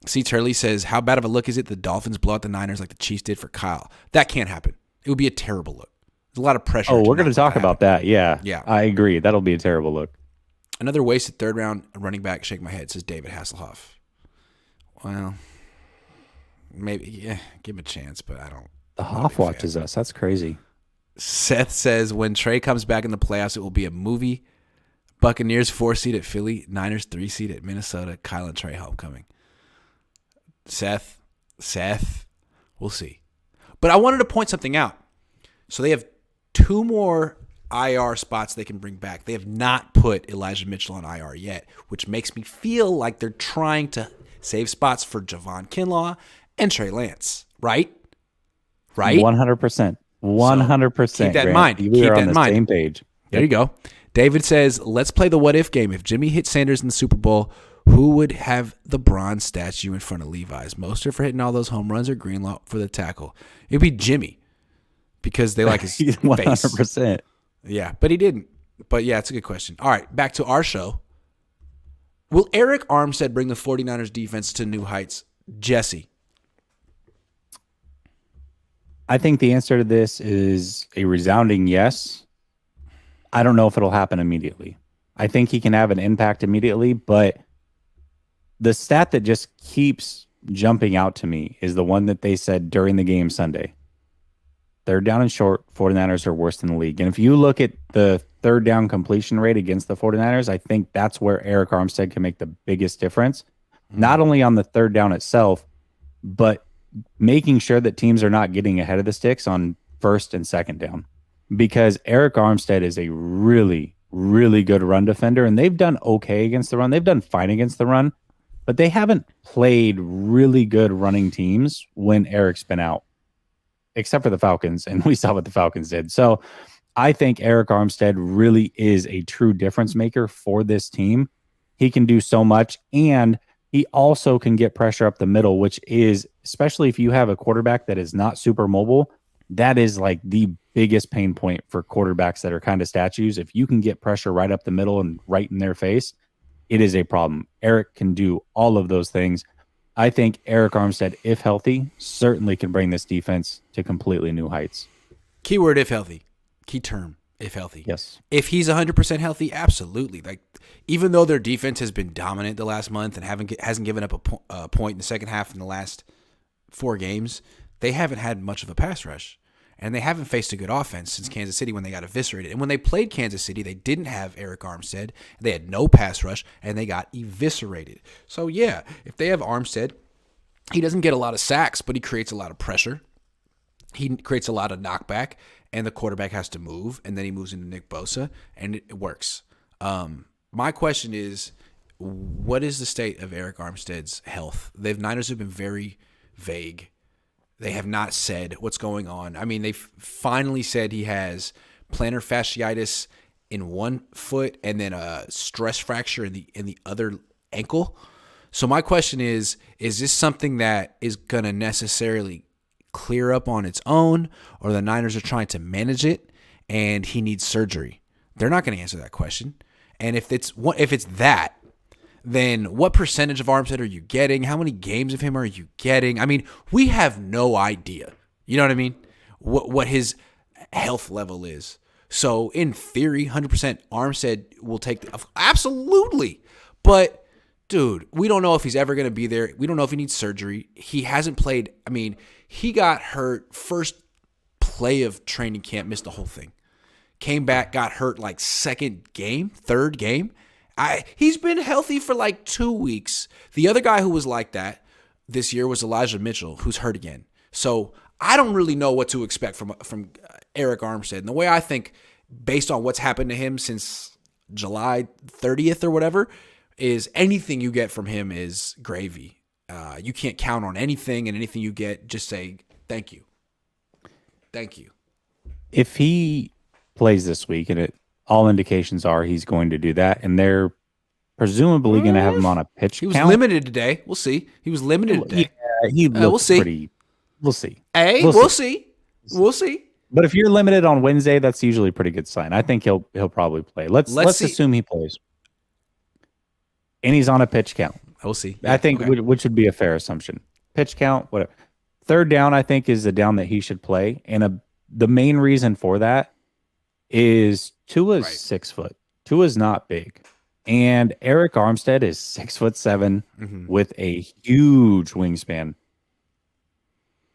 C. Turley says, how bad of a look is it the Dolphins blow out the Niners like the Chiefs did for Kyle? That can't happen. It would be a terrible look. There's a lot of pressure. Oh, we're going to talk about that. Yeah. Yeah. I agree. That'll be a terrible look. Another wasted third round running back, shake my head, says David Hasselhoff. Well, maybe, give him a chance, but I don't. The Hoff watches us. That's crazy. Seth says, when Trey comes back in the playoffs, it will be a movie. Buccaneers 4 seed at Philly, Niners 3 seed at Minnesota, Kyle and Trey homecoming. Seth, we'll see. But I wanted to point something out. So they have 2 more IR spots they can bring back. They have not put Elijah Mitchell on IR yet, which makes me feel like they're trying to save spots for Javon Kinlaw and Trey Lance, right? 100%. 100%. Keep that in mind. We are on the same page. There you go. David says, let's play the what-if game. If Jimmy hit Sanders in the Super Bowl, who would have the bronze statue in front of Levi's? Mostert for hitting all those home runs or Greenlaw for the tackle? It would be Jimmy because they like his 100%. face. Yeah, but he didn't. But, yeah, it's a good question. All right, back to our show. Will Eric Armstead bring the 49ers defense to new heights? Jesse. I think the answer to this is a resounding yes. I don't know if it'll happen immediately. I think he can have an impact immediately, but the stat that just keeps jumping out to me is the one that they said during the game Sunday. Third down and short, 49ers are worst in the league. And if you look at the third down completion rate against the 49ers, I think that's where Eric Armstead can make the biggest difference. Not only on the third down itself, but making sure that teams are not getting ahead of the sticks on first and second down. Because Eric Armstead is a really, really good run defender, and they've done okay against the run. They've done fine against the run, but they haven't played really good running teams when Eric's been out, except for the Falcons, and we saw what the Falcons did. So I think Eric Armstead really is a true difference maker for this team. He can do so much, and he also can get pressure up the middle, which is, especially if you have a quarterback that is not super mobile, that is like the biggest pain point for quarterbacks that are kind of statues. If you can get pressure right up the middle and right in their face, it is a problem. Eric can do all of those things. I think Eric Armstead, if healthy, certainly can bring this defense to completely new heights. Keyword, if healthy. Key term, if healthy. Yes. If he's 100% healthy, absolutely. Like, even though their defense has been dominant the last month and hasn't given up a point in the second half in the last 4 games, they haven't had much of a pass rush. And they haven't faced a good offense since Kansas City when they got eviscerated. And when they played Kansas City, they didn't have Eric Armstead. They had no pass rush, and they got eviscerated. So, yeah, if they have Armstead, he doesn't get a lot of sacks, but he creates a lot of pressure. He creates a lot of knockback, and the quarterback has to move, and then he moves into Nick Bosa, and it works. My question is, what is the state of Eric Armstead's health? The Niners have been very vague. They have not said what's going on. I mean, they've finally said he has plantar fasciitis in one foot and then a stress fracture in the other ankle. So my question is this something that is going to necessarily clear up on its own, or the Niners are trying to manage it and he needs surgery? They're not going to answer that question. And if it's that, then what percentage of Armstead are you getting? How many games of him are you getting? I mean, we have no idea. You know what I mean? What his health level is. So in theory, 100% Armstead will take absolutely. But dude, we don't know if he's ever going to be there. We don't know if he needs surgery. He hasn't played. I mean, he got hurt first play of training camp, missed the whole thing. Came back, got hurt like third game. He's been healthy for like 2 weeks. The other guy who was like that this year was Elijah Mitchell, who's hurt again. So I don't really know what to expect from Eric Armstead. And the way I think, based on what's happened to him since July 30th or whatever, is anything you get from him is gravy. You can't count on anything, and anything you get, just say thank you. Thank you. If he plays this week, and all indications are he's going to do that, and they're presumably going to have him on a pitch count. He was limited today. We'll see. He was limited today. Yeah, he looks we'll see. pretty. We'll see. We'll see. We'll see. But if you're limited on Wednesday, that's usually a pretty good sign. I think he'll probably play. Let's assume he plays, and he's on a pitch count. We'll see. I think which would be a fair assumption. Pitch count, whatever. Third down, I think, is the down that he should play, and the main reason for that is Tua's 6 foot. Tua's not big, and Eric Armstead is 6'7" with a huge wingspan.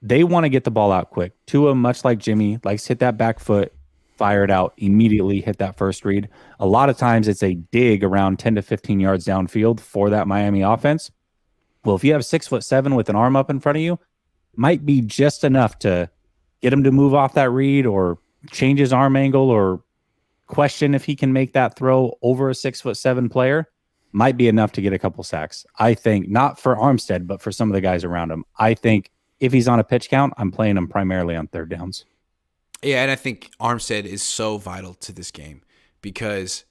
They want to get the ball out quick. Tua, much like Jimmy, likes to hit that back foot, fire it out, immediately hit that first read. A lot of times it's a dig around 10 to 15 yards downfield for that Miami offense. Well, if you have 6'7" with an arm up in front of you, might be just enough to get him to move off that read or change his arm angle or question if he can make that throw over a 6'7" player. Might be enough to get a couple sacks. I think, not for Armstead, but for some of the guys around him. I think if he's on a pitch count, I'm playing him primarily on third downs. Yeah, and I think Armstead is so vital to this game because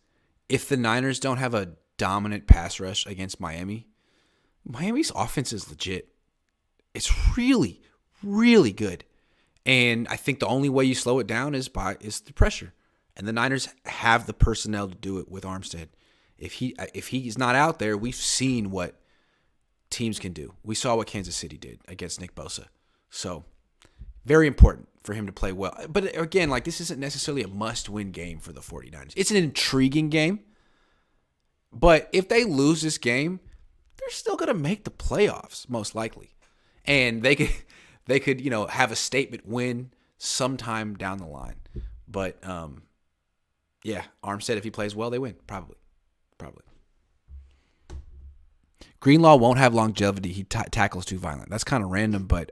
if the Niners don't have a dominant pass rush against Miami, Miami's offense is legit. It's really, really good. And I think the only way you slow it down is the pressure. And the Niners have the personnel to do it with Armstead. If he's not out there, we've seen what teams can do. We saw what Kansas City did against Nick Bosa. So, very important for him to play well. But again, like, this isn't necessarily a must-win game for the 49ers. It's an intriguing game. But if they lose this game, they're still going to make the playoffs, most likely. And they could, have a statement win sometime down the line. But yeah, Armstead, if he plays well, they win. Probably. Greenlaw won't have longevity. He tackles too violent. That's kind of random, but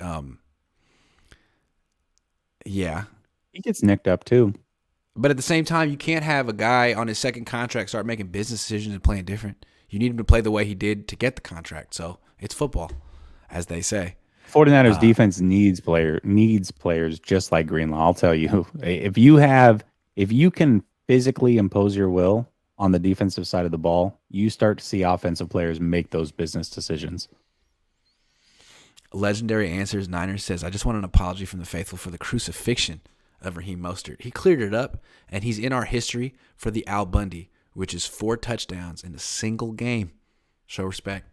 yeah. He gets nicked up too. But at the same time, you can't have a guy on his second contract start making business decisions and playing different. You need him to play the way he did to get the contract. So it's football, as they say. 49ers defense needs players just like Greenlaw. I'll tell you, if you can physically impose your will on the defensive side of the ball, you start to see offensive players make those business decisions. Legendary Answers Niners says, I just want an apology from the faithful for the crucifixion of Raheem Mostert. He cleared it up, and he's in our history for the Al Bundy, which is 4 touchdowns in a single game. Show respect.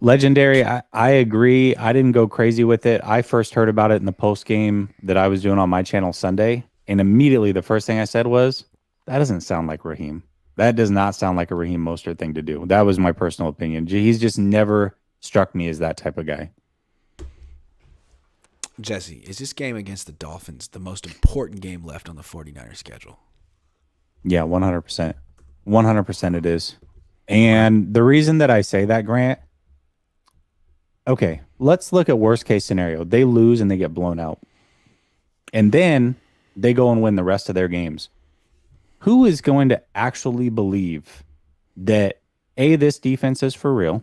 Legendary, I agree. I didn't go crazy with it. I first heard about it in the post game that I was doing on my channel Sunday, and immediately the first thing I said was, that doesn't sound like Raheem. That does not sound like a Raheem Mostert thing to do. That was my personal opinion. He's just never struck me as that type of guy. Jesse, is this game against the Dolphins the most important game left on the 49ers schedule? Yeah, 100%. 100% it is. And the reason that I say that, Grant, okay, let's look at worst case scenario. They lose and they get blown out. And then they go and win the rest of their games. Who is going to actually believe that, A, this defense is for real?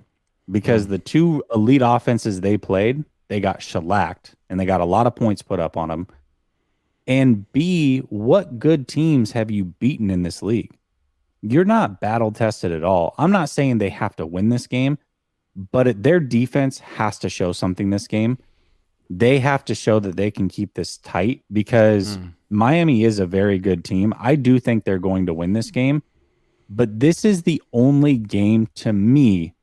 Because the two elite offenses they played, they got shellacked and they got a lot of points put up on them. And B, what good teams have you beaten in this league? You're not battle tested at all. I'm not saying they have to win this game, but their defense has to show something this game. They have to show that they can keep this tight because Miami is a very good team. I do think they're going to win this game, but this is the only game to me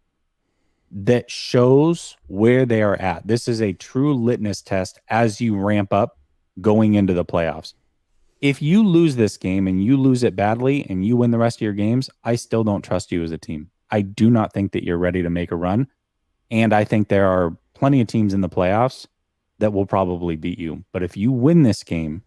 that shows where they are at. This is a true litmus test as you ramp up going into the playoffs. If you lose this game and you lose it badly and you win the rest of your games, I still don't trust you as a team. I do not think that you're ready to make a run. And I think there are plenty of teams in the playoffs that will probably beat you. But if you win this game,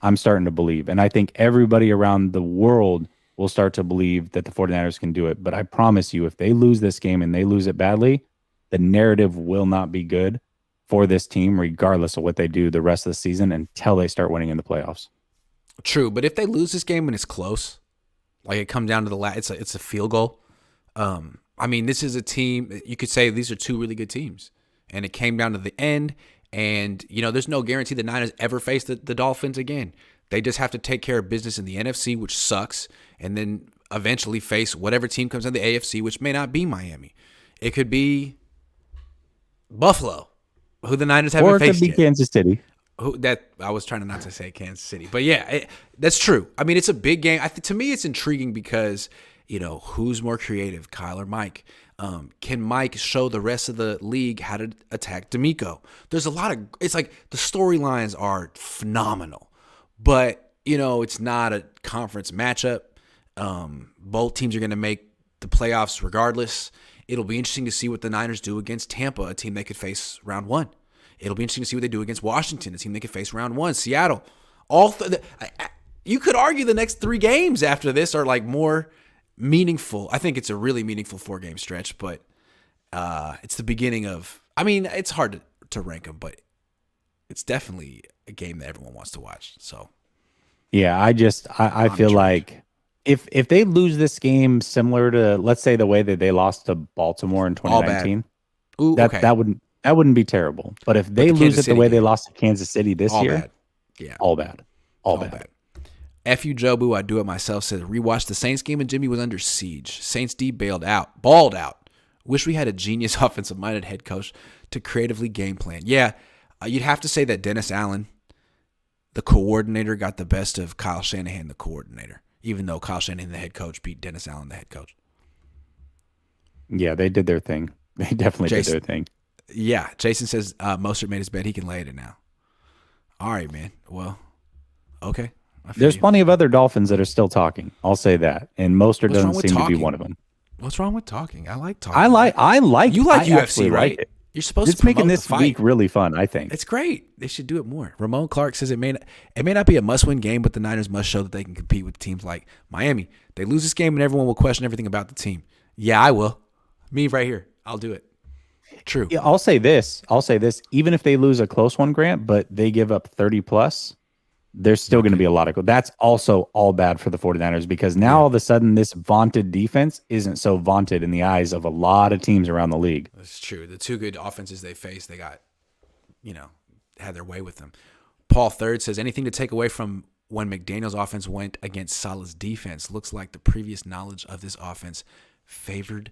I'm starting to believe. And I think everybody around the world will start to believe that the 49ers can do it. But I promise you, if they lose this game and they lose it badly, the narrative will not be good for this team, regardless of what they do the rest of the season until they start winning in the playoffs. True, but if they lose this game and it's close, like it comes down to the last, it's a field goal. I mean, this is a team, you could say these are two really good teams. And it came down to the end. And, there's no guarantee the Niners ever face the Dolphins again. They just have to take care of business in the NFC, which sucks, and then eventually face whatever team comes in the AFC, which may not be Miami. It could be Buffalo, who the Niners haven't faced yet. Or it could be Kansas City. I was trying not to say Kansas City. But, yeah, that's true. I mean, it's a big game. To me, it's intriguing because, who's more creative, Kyle or Mike? Can Mike show the rest of the league how to attack D'Amico? There's a lot of – it's like the storylines are phenomenal. But, it's not a conference matchup. Both teams are going to make the playoffs regardless. It'll be interesting to see what the Niners do against Tampa, a team they could face round one. It'll be interesting to see what they do against Washington, a team they could face round one. Seattle. You could argue the next 3 games after this are like more – meaningful. I think it's a really meaningful 4-game stretch, but it's the beginning of. I mean, it's hard to rank them, but it's definitely a game that everyone wants to watch. So, yeah, I feel like if they lose this game similar to, let's say, the way that they lost to Baltimore in 2019, that wouldn't be terrible. But if they lose it the way they lost to Kansas City this year, bad. Yeah, all bad. F you, Jobu, I do it myself, says, rewatched the Saints game and Jimmy was under siege. Saints D balled out. Wish we had a genius offensive-minded head coach to creatively game plan. Yeah, you'd have to say that Dennis Allen, the coordinator, got the best of Kyle Shanahan, the coordinator, even though Kyle Shanahan, the head coach, beat Dennis Allen, the head coach. Yeah, they did their thing. They definitely did their thing. Yeah, Jason says Mostert made his bed. He can lay it now. All right, man. Well, okay. There's plenty of other Dolphins that are still talking. I'll say that, and Mostert doesn't seem to be one of them. What's wrong with talking? I like talking. I like. You like UFC, right? Like You're supposed it's to promote making this the fight. week really fun. I think it's great. They should do it more. Ramon Clark says it may not be a must-win game, but the Niners must show that they can compete with teams like Miami. They lose this game, and everyone will question everything about the team. Yeah, I will. Me right here. I'll do it. True. Yeah, I'll say this. Even if they lose a close one, Grant, but they give up 30 plus. There's still going to be a lot of that's also all bad for the 49ers because now all of a sudden this vaunted defense isn't so vaunted in the eyes of a lot of teams around the league. That's true. The 2 good offenses they faced, they got, had their way with them. Paul Third says, anything to take away from when McDaniels' offense went against Saleh's defense? Looks like the previous knowledge of this offense favored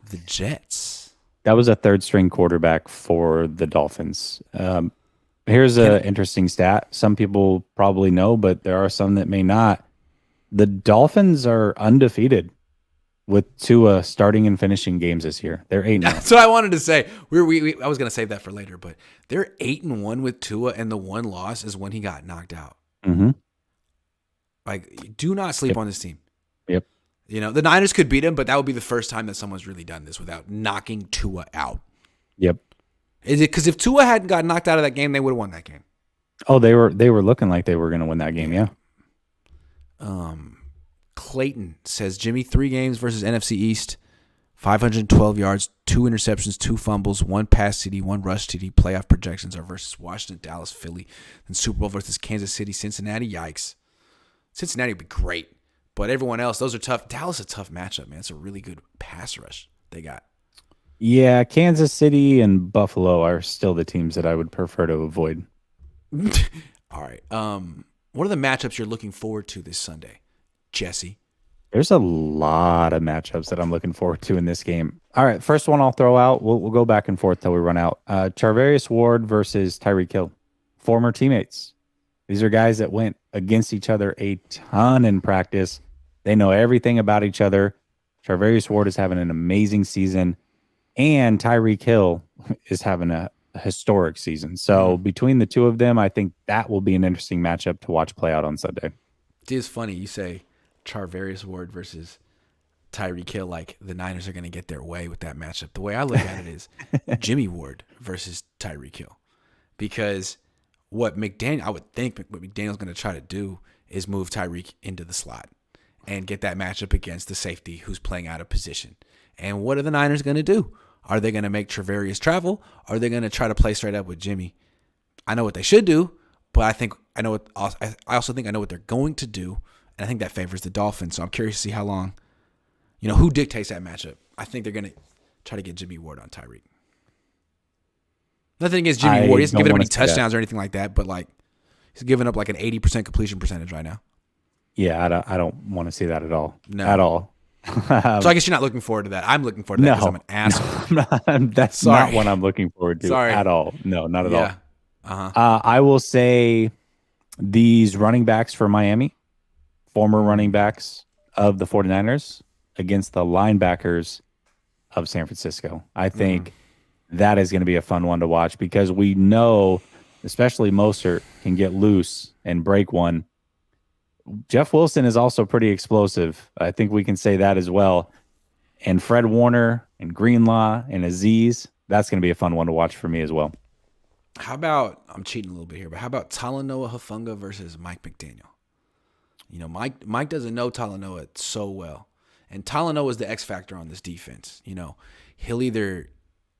the Jets. That was a 3rd-string quarterback for the Dolphins. Here's an interesting stat. Some people probably know, but there are some that may not. The Dolphins are undefeated with Tua starting and finishing games this year. They're 8-0. That's what I wanted to say. I was going to save that for later, but they're 8-1 with Tua, and the one loss is when he got knocked out. Mm-hmm. Like, do not sleep on this team. Yep. The Niners could beat him, but that would be the first time that someone's really done this without knocking Tua out. Yep. Is it because if Tua hadn't got knocked out of that game, they would have won that game? Oh, they were looking like they were going to win that game, yeah. Clayton says, Jimmy, 3 games versus NFC East, 512 yards, 2 interceptions, 2 fumbles, 1 pass TD, 1 rush TD. Playoff projections are versus Washington, Dallas, Philly, and Super Bowl versus Kansas City, Cincinnati. Yikes. Cincinnati would be great, but everyone else, those are tough. Dallas is a tough matchup, man. It's a really good pass rush they got. Yeah, Kansas City and Buffalo are still the teams that I would prefer to avoid. All right. What are the matchups you're looking forward to this Sunday, Jesse? There's a lot of matchups that I'm looking forward to in this game. All right, first one I'll throw out. We'll go back and forth till we run out. Charvarius Ward versus Tyreek Hill, former teammates. These are guys that went against each other a ton in practice. They know everything about each other. Charvarius Ward is having an amazing season. And Tyreek Hill is having a historic season. So between the two of them, I think that will be an interesting matchup to watch play out on Sunday. It is funny. You say Charvarius Ward versus Tyreek Hill, like the Niners are going to get their way with that matchup. The way I look at it is Jimmy Ward versus Tyreek Hill. because I would think what McDaniel's going to try to do is move Tyreek into the slot and get that matchup against the safety who's playing out of position. And what are the Niners going to do? Are they going to make Travarius travel? Are they going to try to play straight up with Jimmy? I know what they should do, but I also think I know what they're going to do, and I think that favors the Dolphins. So I'm curious to see how long, who dictates that matchup. I think they're going to try to get Jimmy Ward on Tyreek. Nothing against Jimmy Ward. He hasn't given up any touchdowns or anything like that, but he's giving up like an 80% completion percentage right now. Yeah, I don't want to see that at all. No. At all. So I guess you're not looking forward to that. I'm looking forward to that because I'm an asshole. That's not what I'm looking forward to at all. No, not at all. I will say these running backs for Miami, former running backs of the 49ers against the linebackers of San Francisco. I think that is going to be a fun one to watch because we know, especially Mostert, can get loose and break one. Jeff Wilson is also pretty explosive. I think we can say that as well. And Fred Warner and Greenlaw and Aziz, that's going to be a fun one to watch for me as well. How about, I'm cheating a little bit here, but how about Talanoa Hufanga versus Mike McDaniel? Mike doesn't know Talanoa so well. And Talanoa is the X factor on this defense. He'll either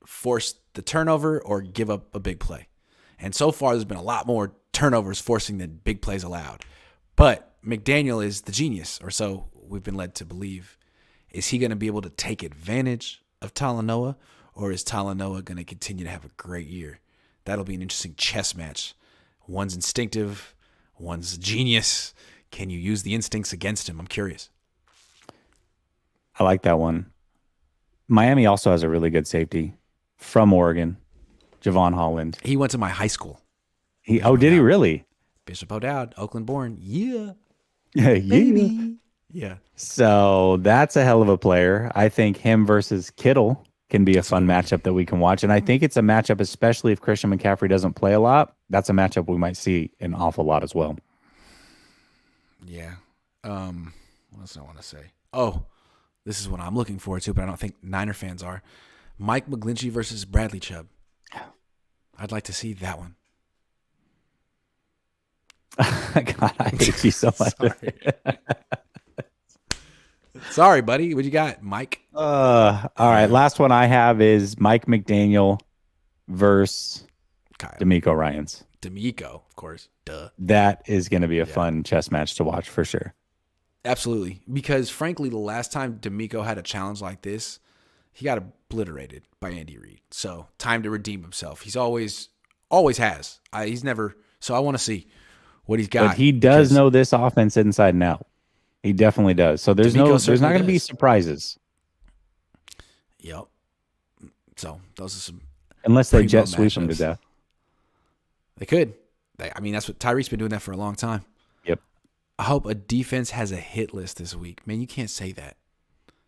force the turnover or give up a big play. And so far, there's been a lot more turnovers forcing than big plays allowed. But McDaniel is the genius, or so we've been led to believe. Is he going to be able to take advantage of Talanoa, or is Talanoa going to continue to have a great year? That'll be an interesting chess match. One's instinctive, one's genius. Can you use the instincts against him? I'm curious. I like that one. Miami also has a really good safety from Oregon, Javon Holland. He went to my high school. Did he really? Bishop O'Dowd, Oakland born. Yeah. Yeah. Baby. Yeah. So that's a hell of a player. I think him versus Kittle can be a fun matchup that we can watch. And I think it's a matchup, especially if Christian McCaffrey doesn't play a lot. That's a matchup we might see an awful lot as well. Yeah. What else do I want to say? Oh, this is what I'm looking forward to, but I don't think Niner fans are. Mike McGlinchey versus Bradley Chubb. I'd like to see that one. God, I hate you so much. Sorry, buddy. What you got, Mike? All right. Last one I have is Mike McDaniel versus D'Amico Ryans. D'Amico, of course. Duh. That is going to be a fun chess match to watch for sure. Absolutely. Because, frankly, the last time D'Amico had a challenge like this, he got obliterated by Andy Reid. So, time to redeem himself. He's always has. He's never. So, I want to see what he's got. But he does know this offense inside and out. He definitely does. So there's not going to be surprises. Yep. So those are some. Unless they jet sweep him to death. They could. That's what Tyreek's been doing that for a long time. Yep. I hope a defense has a hit list this week. Man, you can't say that.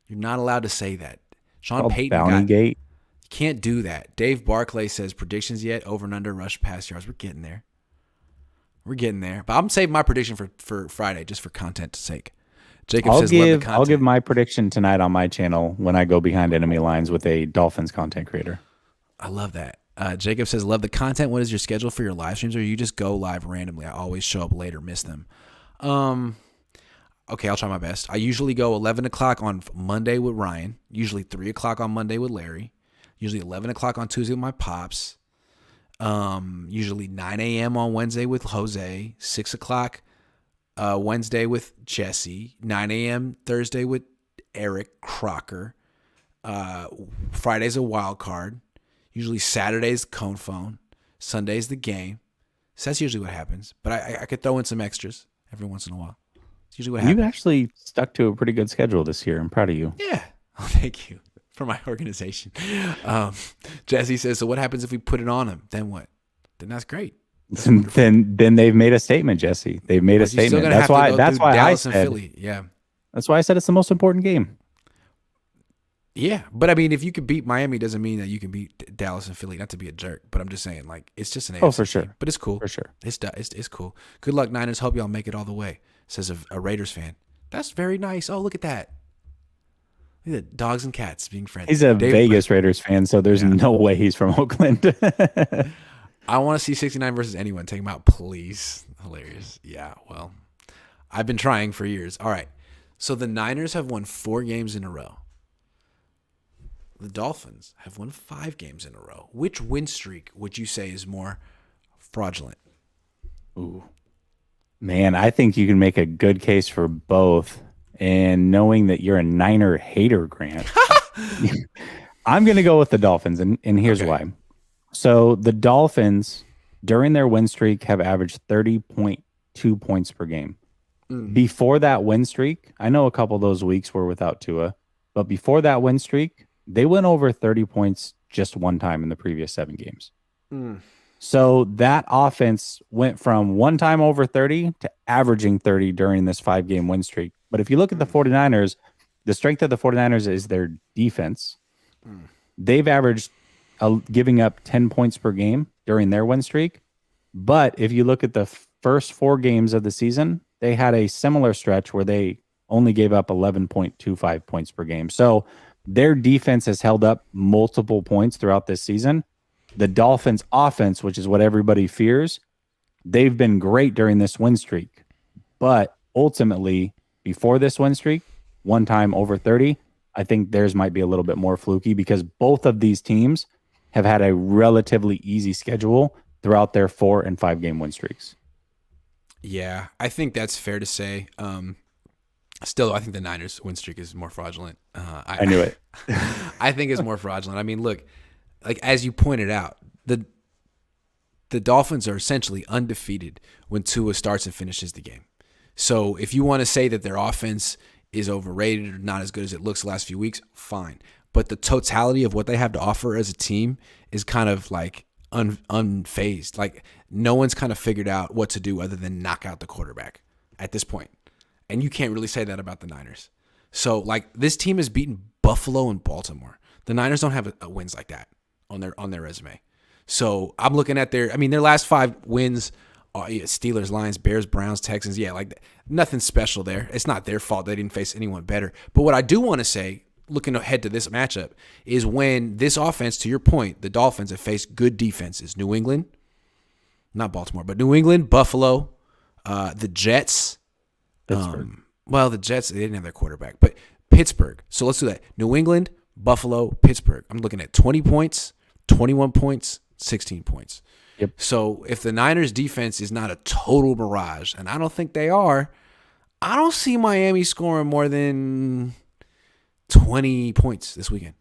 You're not allowed to say that. Sean Payton Gate. You can't do that. Dave Barclay says predictions yet over and under rush pass yards. We're getting there. But I'm saving my prediction for Friday just for content's sake. Jacob says, love the content. I'll give my prediction tonight on my channel when I go behind enemy lines with a Dolphins content creator. I love that. Jacob says, love the content. What is your schedule for your live streams, or you just go live randomly? I always show up late or miss them. Okay, I'll try my best. I usually go 11 o'clock on Monday with Ryan, usually 3 o'clock on Monday with Larry, usually 11 o'clock on Tuesday with my pops, usually 9 a.m. on Wednesday with Jose, 6 o'clock Wednesday with Jesse, 9 a.m. Thursday with Eric Crocker, Friday's a wild card, usually Saturday's Cohn phone, Sunday's the game. So that's usually what happens, but I could throw in some extras every once in a while. It's usually what happens. You've actually stuck to a pretty good schedule this year. I'm proud of you. Yeah. Oh, thank you for my organization. Jesse says, so what happens if we put it on him? Then what? Then that's great. Then they've made a statement, Jesse. They've made a statement. That's why Dallas I and said Philly. Yeah. That's why I said it's the most important game. Yeah, but I mean, if you could beat Miami, doesn't mean that you can beat Dallas and Philly. Not to be a jerk, but I'm just saying, like, it's just an AFC for sure. game. But it's cool. For sure. It's cool. Good luck, Niners. Hope y'all make it all the way. Says a Raiders fan. That's very nice. Oh, look at that. Look at that. Dogs and cats being friends. He's a Vegas Raiders fan, so there's no way he's from Oakland. I want to see 69 versus anyone. Take him out, please. Hilarious. Yeah, well, I've been trying for years. All right. So the Niners have won 4 games in a row. The Dolphins have won 5 games in a row. Which win streak would you say is more fraudulent? Ooh. Man, I think you can make a good case for both. And knowing that you're a Niner hater, Grant, I'm going to go with the Dolphins, and here's why. So the Dolphins, during their win streak, have averaged 30.2 points per game. Before that win streak, I know a couple of those weeks were without Tua, but before that win streak, they went over 30 points just one time in the previous 7 games. So that offense went from one time over 30 to averaging 30 during this 5-game win streak. But if you look at the 49ers, the strength of the 49ers is their defense. They've averaged giving up 10 points per game during their win streak. But if you look at the first 4 games of the season, they had a similar stretch where they only gave up 11.25 points per game. So their defense has held up multiple points throughout this season. The Dolphins' offense, which is what everybody fears, they've been great during this win streak. But ultimately, before this win streak, one time over 30, I think theirs might be a little bit more fluky because both of these teams have had a relatively easy schedule throughout their 4 and 5 game win streaks. Yeah, I think that's fair to say. Still, I think the Niners win streak is more fraudulent. I knew it. I think it's more fraudulent. I mean, look, like as you pointed out, the Dolphins are essentially undefeated when Tua starts and finishes the game. So if you want to say that their offense is overrated or not as good as it looks the last few weeks, fine. But the totality of what they have to offer as a team is kind of like unfazed. Like no one's kind of figured out what to do other than knock out the quarterback at this point. And you can't really say that about the Niners. So like this team has beaten Buffalo and Baltimore. The Niners don't have a wins like that on their resume. So I'm looking at their last 5 wins. Steelers, Lions, Bears, Browns, Texans. Yeah, like nothing special there. It's not their fault they didn't face anyone better. But what I do want to say, looking ahead to this matchup, is when this offense, to your point, the Dolphins have faced good defenses. New England, not Baltimore, but New England, Buffalo, the Jets. Pittsburgh. Well, the Jets, they didn't have their quarterback, but Pittsburgh. So let's do that. New England, Buffalo, Pittsburgh. I'm looking at 20 points, 21 points, 16 points. Yep. So if the Niners defense is not a total mirage, and I don't think they are, I don't see Miami scoring more than 20 points this weekend.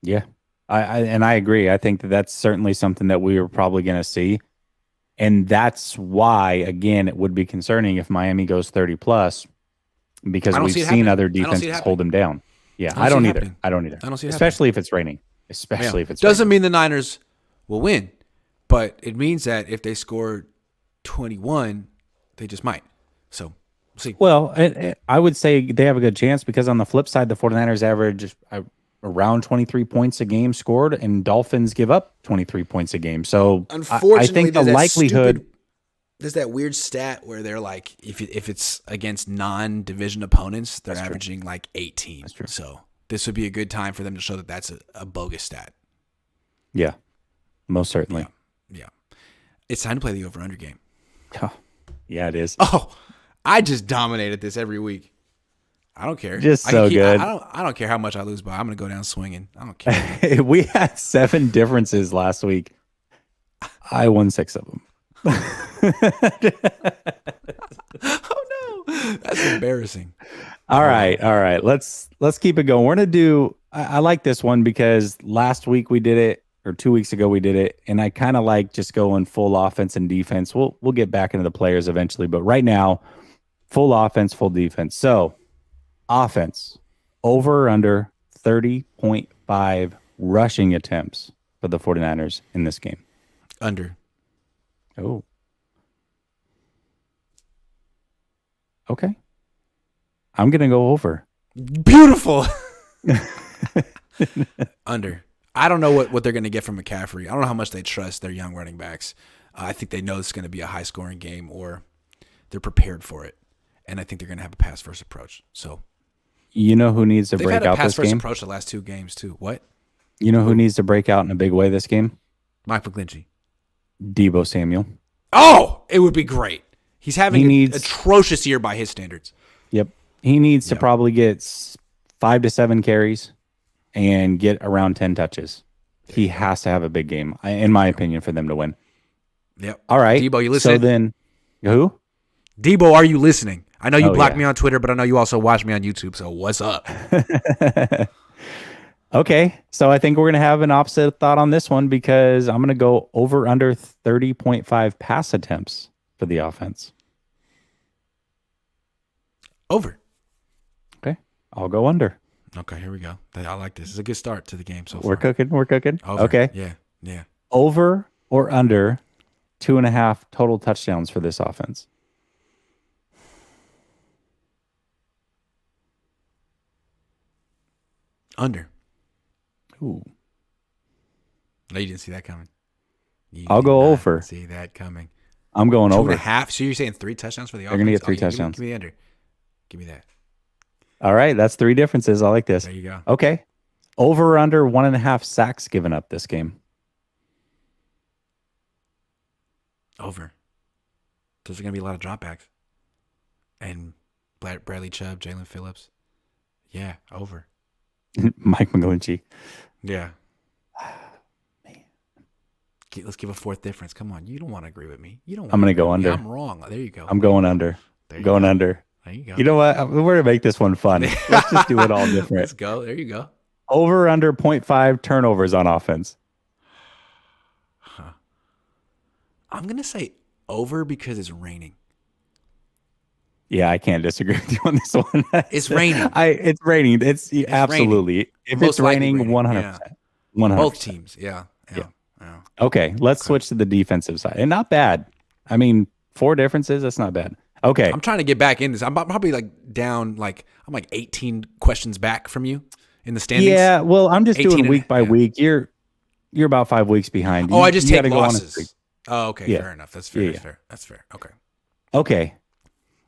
Yeah, I agree. I think that's certainly something that we were probably going to see. And that's why, again, it would be concerning if Miami goes 30 plus because we've seen other defenses hold them down. Yeah, I don't either. I don't either. I don't see it especially if it's raining. Especially if it's doesn't raining. mean the Niners will win, but it means that if they score 21, they just might. So we'll see. Well, I would say they have a good chance because on the flip side, the 49ers average around 23 points a game scored, and Dolphins give up 23 points a game. So unfortunately, I think the likelihood there's that weird stat where they're like, if it's against non-division opponents, they're averaging like 18. That's true. So this would be a good time for them to show that that's a bogus stat. Yeah, most certainly. Yeah. It's time to play the over-under game. Oh, yeah, it is. Oh, I just dominated this every week. I don't care. Just so good. I don't care how much I lose by. I'm going to go down swinging. I don't care. We had 7 differences last week. I won 6 of them. Oh no, that's embarrassing. All right. Let's keep it going. We're gonna do. I like this one because last week we did it, or 2 weeks ago we did it, and I kind of like just going full offense and defense. We'll get back into the players eventually, but right now, full offense, full defense. So, offense over or under 30.5 rushing attempts for the 49ers in this game. Under. Oh. Okay. I'm going to go over. Beautiful. Under. I don't know what they're going to get from McCaffrey. I don't know how much they trust their young running backs. I think they know it's going to be a high-scoring game, or they're prepared for it. And I think they're going to have a pass-first approach. So, you know who needs to break out this game? They've had a pass-first approach the last 2 games, too. What? You know who needs to break out in a big way this game? Mike McGlinchey. Deebo Samuel. Oh, it would be great. He's having an needs- atrocious year by his standards. Yep. He needs to probably get 5 to 7 carries and get around 10 touches. He has to have a big game, in my opinion, for them to win. Yep. All right. Debo, you listening? So then, who? Debo, are you listening? I know you blocked yeah. me on Twitter, but I know you also watch me on YouTube, so what's up? Okay. So I think we're going to have an opposite thought on this one because I'm going to go over under 30.5 pass attempts for the offense. Over. Okay. I'll go under. Okay, here we go. I like this. It's a good start to the game so far. We're cooking. Over. Okay. Yeah. Over or under 2.5 total touchdowns for this offense. Under. Ooh. No, you didn't see that coming. I'll go over. See that coming. I'm going over. 2.5. So you're saying 3 touchdowns for the offense? They're going to get 3 touchdowns. Give me the under. Give me that. All right. That's 3 differences. I like this. There you go. Okay. Over or under 1.5 sacks given up this game. Over. There's going to be a lot of dropbacks. And Bradley Chubb, Jalen Phillips. Yeah, over. Mike McGlinchey. Yeah. Man. Let's give a 4th difference. Come on. You don't want to agree with me. I'm going to go under. I'm wrong. There you go. I'm going under. Going under. There you go. You know what? We're going to make this one fun. Let's just do it all different. Let's go. There you go. Over under 0.5 turnovers on offense. I'm going to say over because it's raining. Yeah, I can't disagree with you on this one. It's raining. It's raining. It's absolutely. Raining. If Most it's raining, 100%. Yeah. 100%. Both teams. Yeah. Okay, let's switch to the defensive side. And not bad. I mean, 4 differences, that's not bad. Okay. I'm trying to get back in this. I'm probably down I'm 18 questions back from you in the standings. Yeah, well, I'm just doing week by yeah. week. You're about 5 weeks behind. I just take gotta losses. Oh, okay. Yeah. Fair enough. That's fair. Yeah. That's fair. Okay. Okay.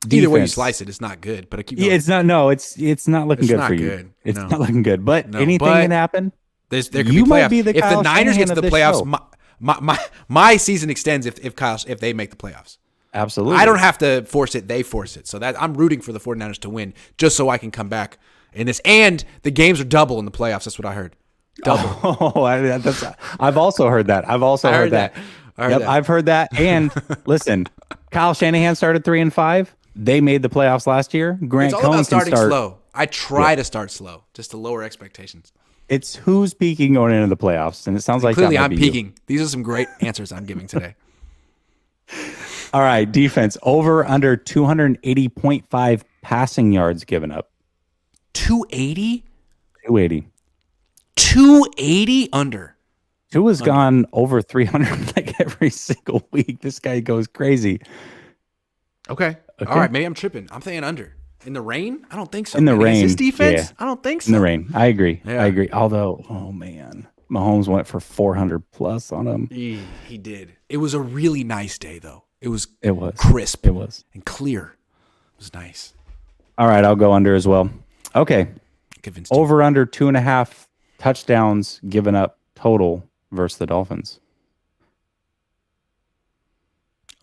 Either way you Defense. slice it, it's not good. But I keep going. Yeah, it's not. No, it's not looking It's good not for you. good. It's No. not looking good. But No, anything but can happen. There could You be might playoffs. be the If Kyle the Niners Shanahan gets to the of this playoffs, show. my season extends if they make the playoffs. Absolutely. I don't have to force it; they force it. So that I'm rooting for the 49ers to win, just so I can come back in this. And the games are double in the playoffs. That's what I heard. Double. Oh, I've also heard that. I've heard that. I've heard that. And listen, Kyle Shanahan started 3-5. They made the playoffs last year. Grant It's all Cohn about starting can start slow. I try to start slow, just to lower expectations. It's who's peaking going into the playoffs, and it sounds like Clearly, that might I'm be you. peaking. These are some great answers I'm giving today. All right, defense over under 280.5 passing yards given up. 280? 280. 280 under. Two has gone over 300 like every single week. This guy goes crazy. Okay. All right. Maybe I'm tripping. I'm saying under. In the rain? I don't think so. In the man. rain. Is this defense? Yeah. I don't think so. In the rain. I agree. Yeah. I agree. Although, oh man, Mahomes went for 400 plus on him. He did. It was a really nice day, though. It was crisp. It was. And clear. It was nice. All right. I'll go under as well. Okay. Convinced you. Over under 2.5 touchdowns given up total versus the Dolphins.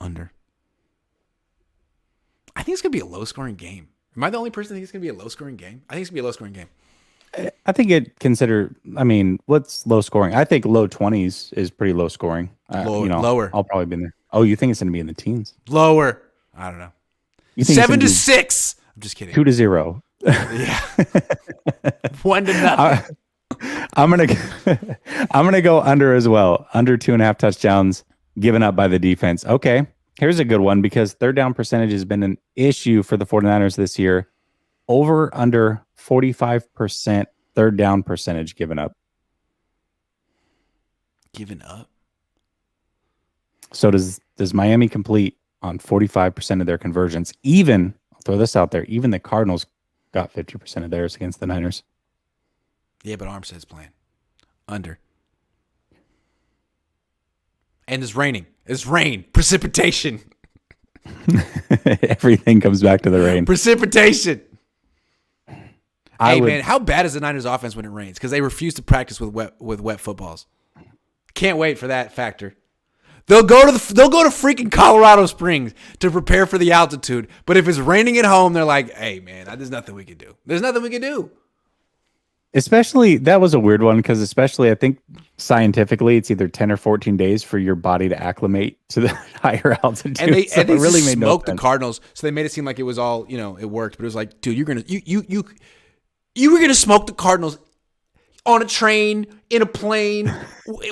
Under. I think it's going to be a low-scoring game. Am I the only person that thinks it's going to be a low-scoring game? I think it's going to be a low-scoring game. What's low scoring? I think low 20s is pretty low scoring. Lower. I'll probably be in there. Oh, you think it's going to be in the teens? Lower. I don't know. You think 7-6. I'm just kidding. 2-0. Yeah. 1-0. I'm gonna go under as well. Under 2.5 touchdowns given up by the defense. Okay. Here's a good one because third down percentage has been an issue for the 49ers this year. Over under 45% third down percentage given up. Given up? So does Miami complete on 45% of their conversions? Even, I'll throw this out there, even the Cardinals got 50% of theirs against the Niners. Yeah, but Armstead's playing. Under. And it's raining. It's rain. Precipitation. Everything comes back to the rain. Precipitation. Man, how bad is the Niners offense when it rains? Because they refuse to practice with wet footballs. Can't wait for that factor. They'll go to freaking Colorado Springs to prepare for the altitude. But if it's raining at home, they're like, "Hey, man, there's nothing we can do. There's nothing we can do." Especially, that was a weird one because especially I think scientifically it's either 10 or 14 days for your body to acclimate to the higher altitude. And they really made smoked no the Cardinals, so they made it seem like it was all, it worked. But it was like, dude, you were gonna smoke the Cardinals on a train, in a plane,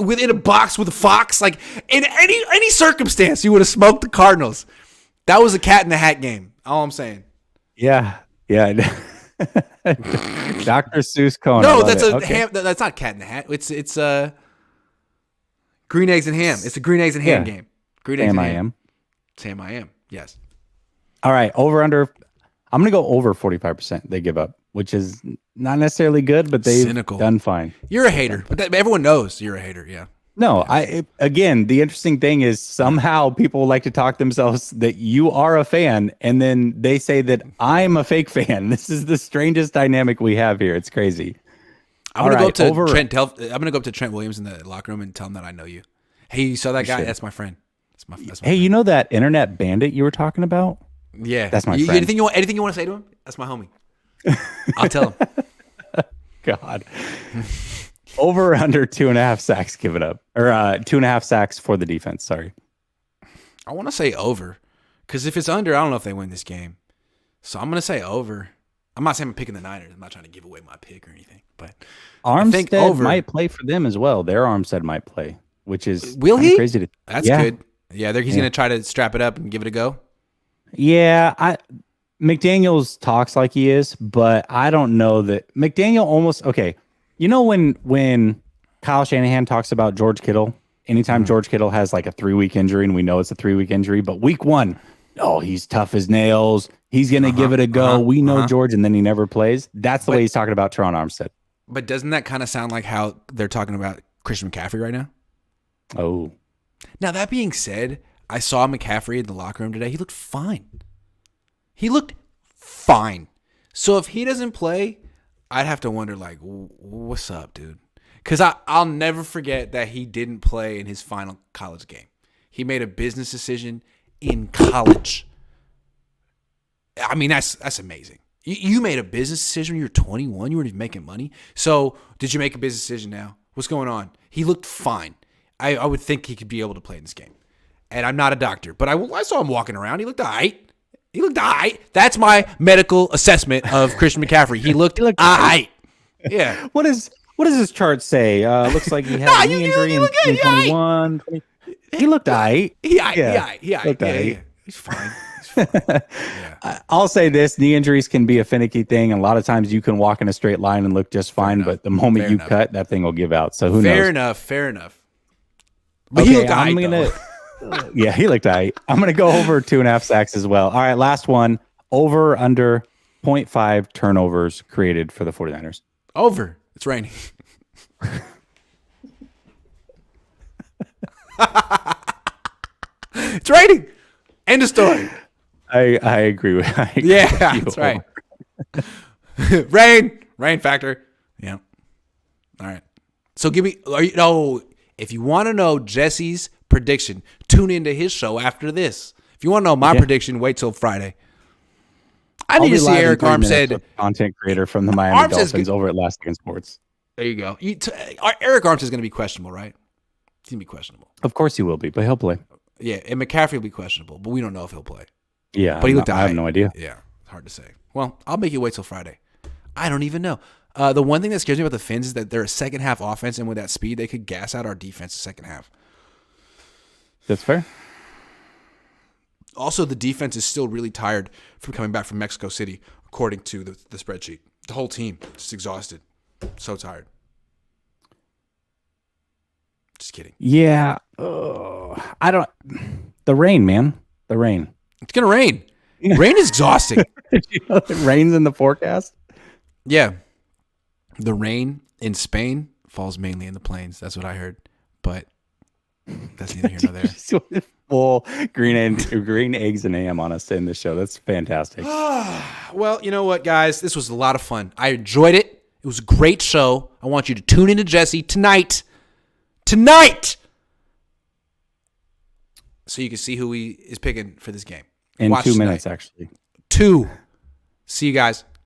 within a box with a fox. Like in any circumstance, you would have smoked the Cardinals. That was a cat in the hat game. All I'm saying. Yeah. Dr. Seuss Cohn. No, that's ham. That's not cat in the hat. It's green eggs and ham. It's a green eggs and ham game. Green eggs and ham. Sam, I am. Yes. All right. Over under. I'm gonna go over 45%. They give up, which is not necessarily good, but they've done fine. You're a hater, but everyone knows you're a hater. Yeah. No, again, the interesting thing is somehow people like to talk themselves that you are a fan, and then they say that I'm a fake fan. This is the strangest dynamic we have here. It's crazy. I'm gonna go up to Trent. I'm gonna go up to Trent Williams in the locker room and tell him that I know you. Hey, you saw that guy? That's my friend. That's my hey, friend. You know that internet bandit you were talking about? Yeah, that's my friend. Anything you want to say to him? That's my homie. I'll tell him. God. Over or under 2.5 sacks given up, or 2.5 sacks for the defense. Sorry. I want to say over, because if it's under, I don't know if they win this game. So I'm going to say over. I'm not saying I'm picking the Niners. I'm not trying to give away my pick or anything, but Armstead might play for them as well. Their Armstead might play, which is crazy. That's good. Yeah, he's going to try to strap it up and give it a go. Yeah, McDaniels talks like he is, but I don't know that McDaniel almost okay. You know when Kyle Shanahan talks about George Kittle, anytime George Kittle has like a 3-week injury, and we know it's a 3-week injury, but week 1, he's tough as nails. He's gonna give it a go. We know George, and then he never plays. That's the way he's talking about Teron Armstead. But doesn't that kind of sound like how they're talking about Christian McCaffrey right now? Oh. Now that being said, I saw McCaffrey in the locker room today. He looked fine. So if he doesn't play, I'd have to wonder, like, what's up, dude? Because I'll never forget that he didn't play in his final college game. He made a business decision in college. I mean, that's amazing. You made a business decision when you were 21. You weren't even making money. So did you make a business decision now? What's going on? He looked fine. I would think he could be able to play in this game. And I'm not a doctor, but I saw him walking around. He looked all right. That's my medical assessment of Christian McCaffrey. He looked all right. Yeah. What does his chart say? Looks like he had a knee injury in 2021. He looked all right. Yeah. He's fine. Yeah. I'll say this: knee injuries can be a finicky thing. A lot of times you can walk in a straight line and look just fine, but the moment you cut, that thing will give out. So who knows? Fair enough. But okay, he looked all right, yeah, he looked all right. I'm going to go over 2.5 sacks as well. All right, last one. Over under 0.5 turnovers created for the 49ers. Over. It's raining. It's raining. End of story. I agree with that. Yeah, that's right. Rain factor. Yeah. All right. So if you want to know Jesse's prediction, tune into his show after this. If you want to know my prediction, wait till Friday. I need to see Eric Armstead, content creator from the Miami Dolphins, over at Last Second Sports. There you go. Eric Armstead is going to be questionable, right? He's going to be questionable. Of course he will be, but he'll play. Yeah, and McCaffrey will be questionable, but we don't know if he'll play. Yeah, but he looked. I have no idea. Yeah, it's hard to say. Well, I'll make you wait till Friday. I don't even know. The one thing that scares me about the Fins is that they're a second half offense, and with that speed, they could gas out our defense the second half. That's fair. Also, the defense is still really tired from coming back from Mexico City, according to the spreadsheet. The whole team just exhausted, so tired. Just kidding. Yeah, I don't. The rain, man. The rain. It's gonna rain. Rain is exhausting. You know, it rains in the forecast. Yeah. The rain in Spain falls mainly in the plains. That's what I heard. But that's neither here nor there. Full green eggs and ham on us in this show. That's fantastic. Well, you know what, guys? This was a lot of fun. I enjoyed it. It was a great show. I want you to tune into Jesse tonight so you can see who he is picking for this game. In Watch 2 tonight. minutes, actually. 2. See you guys.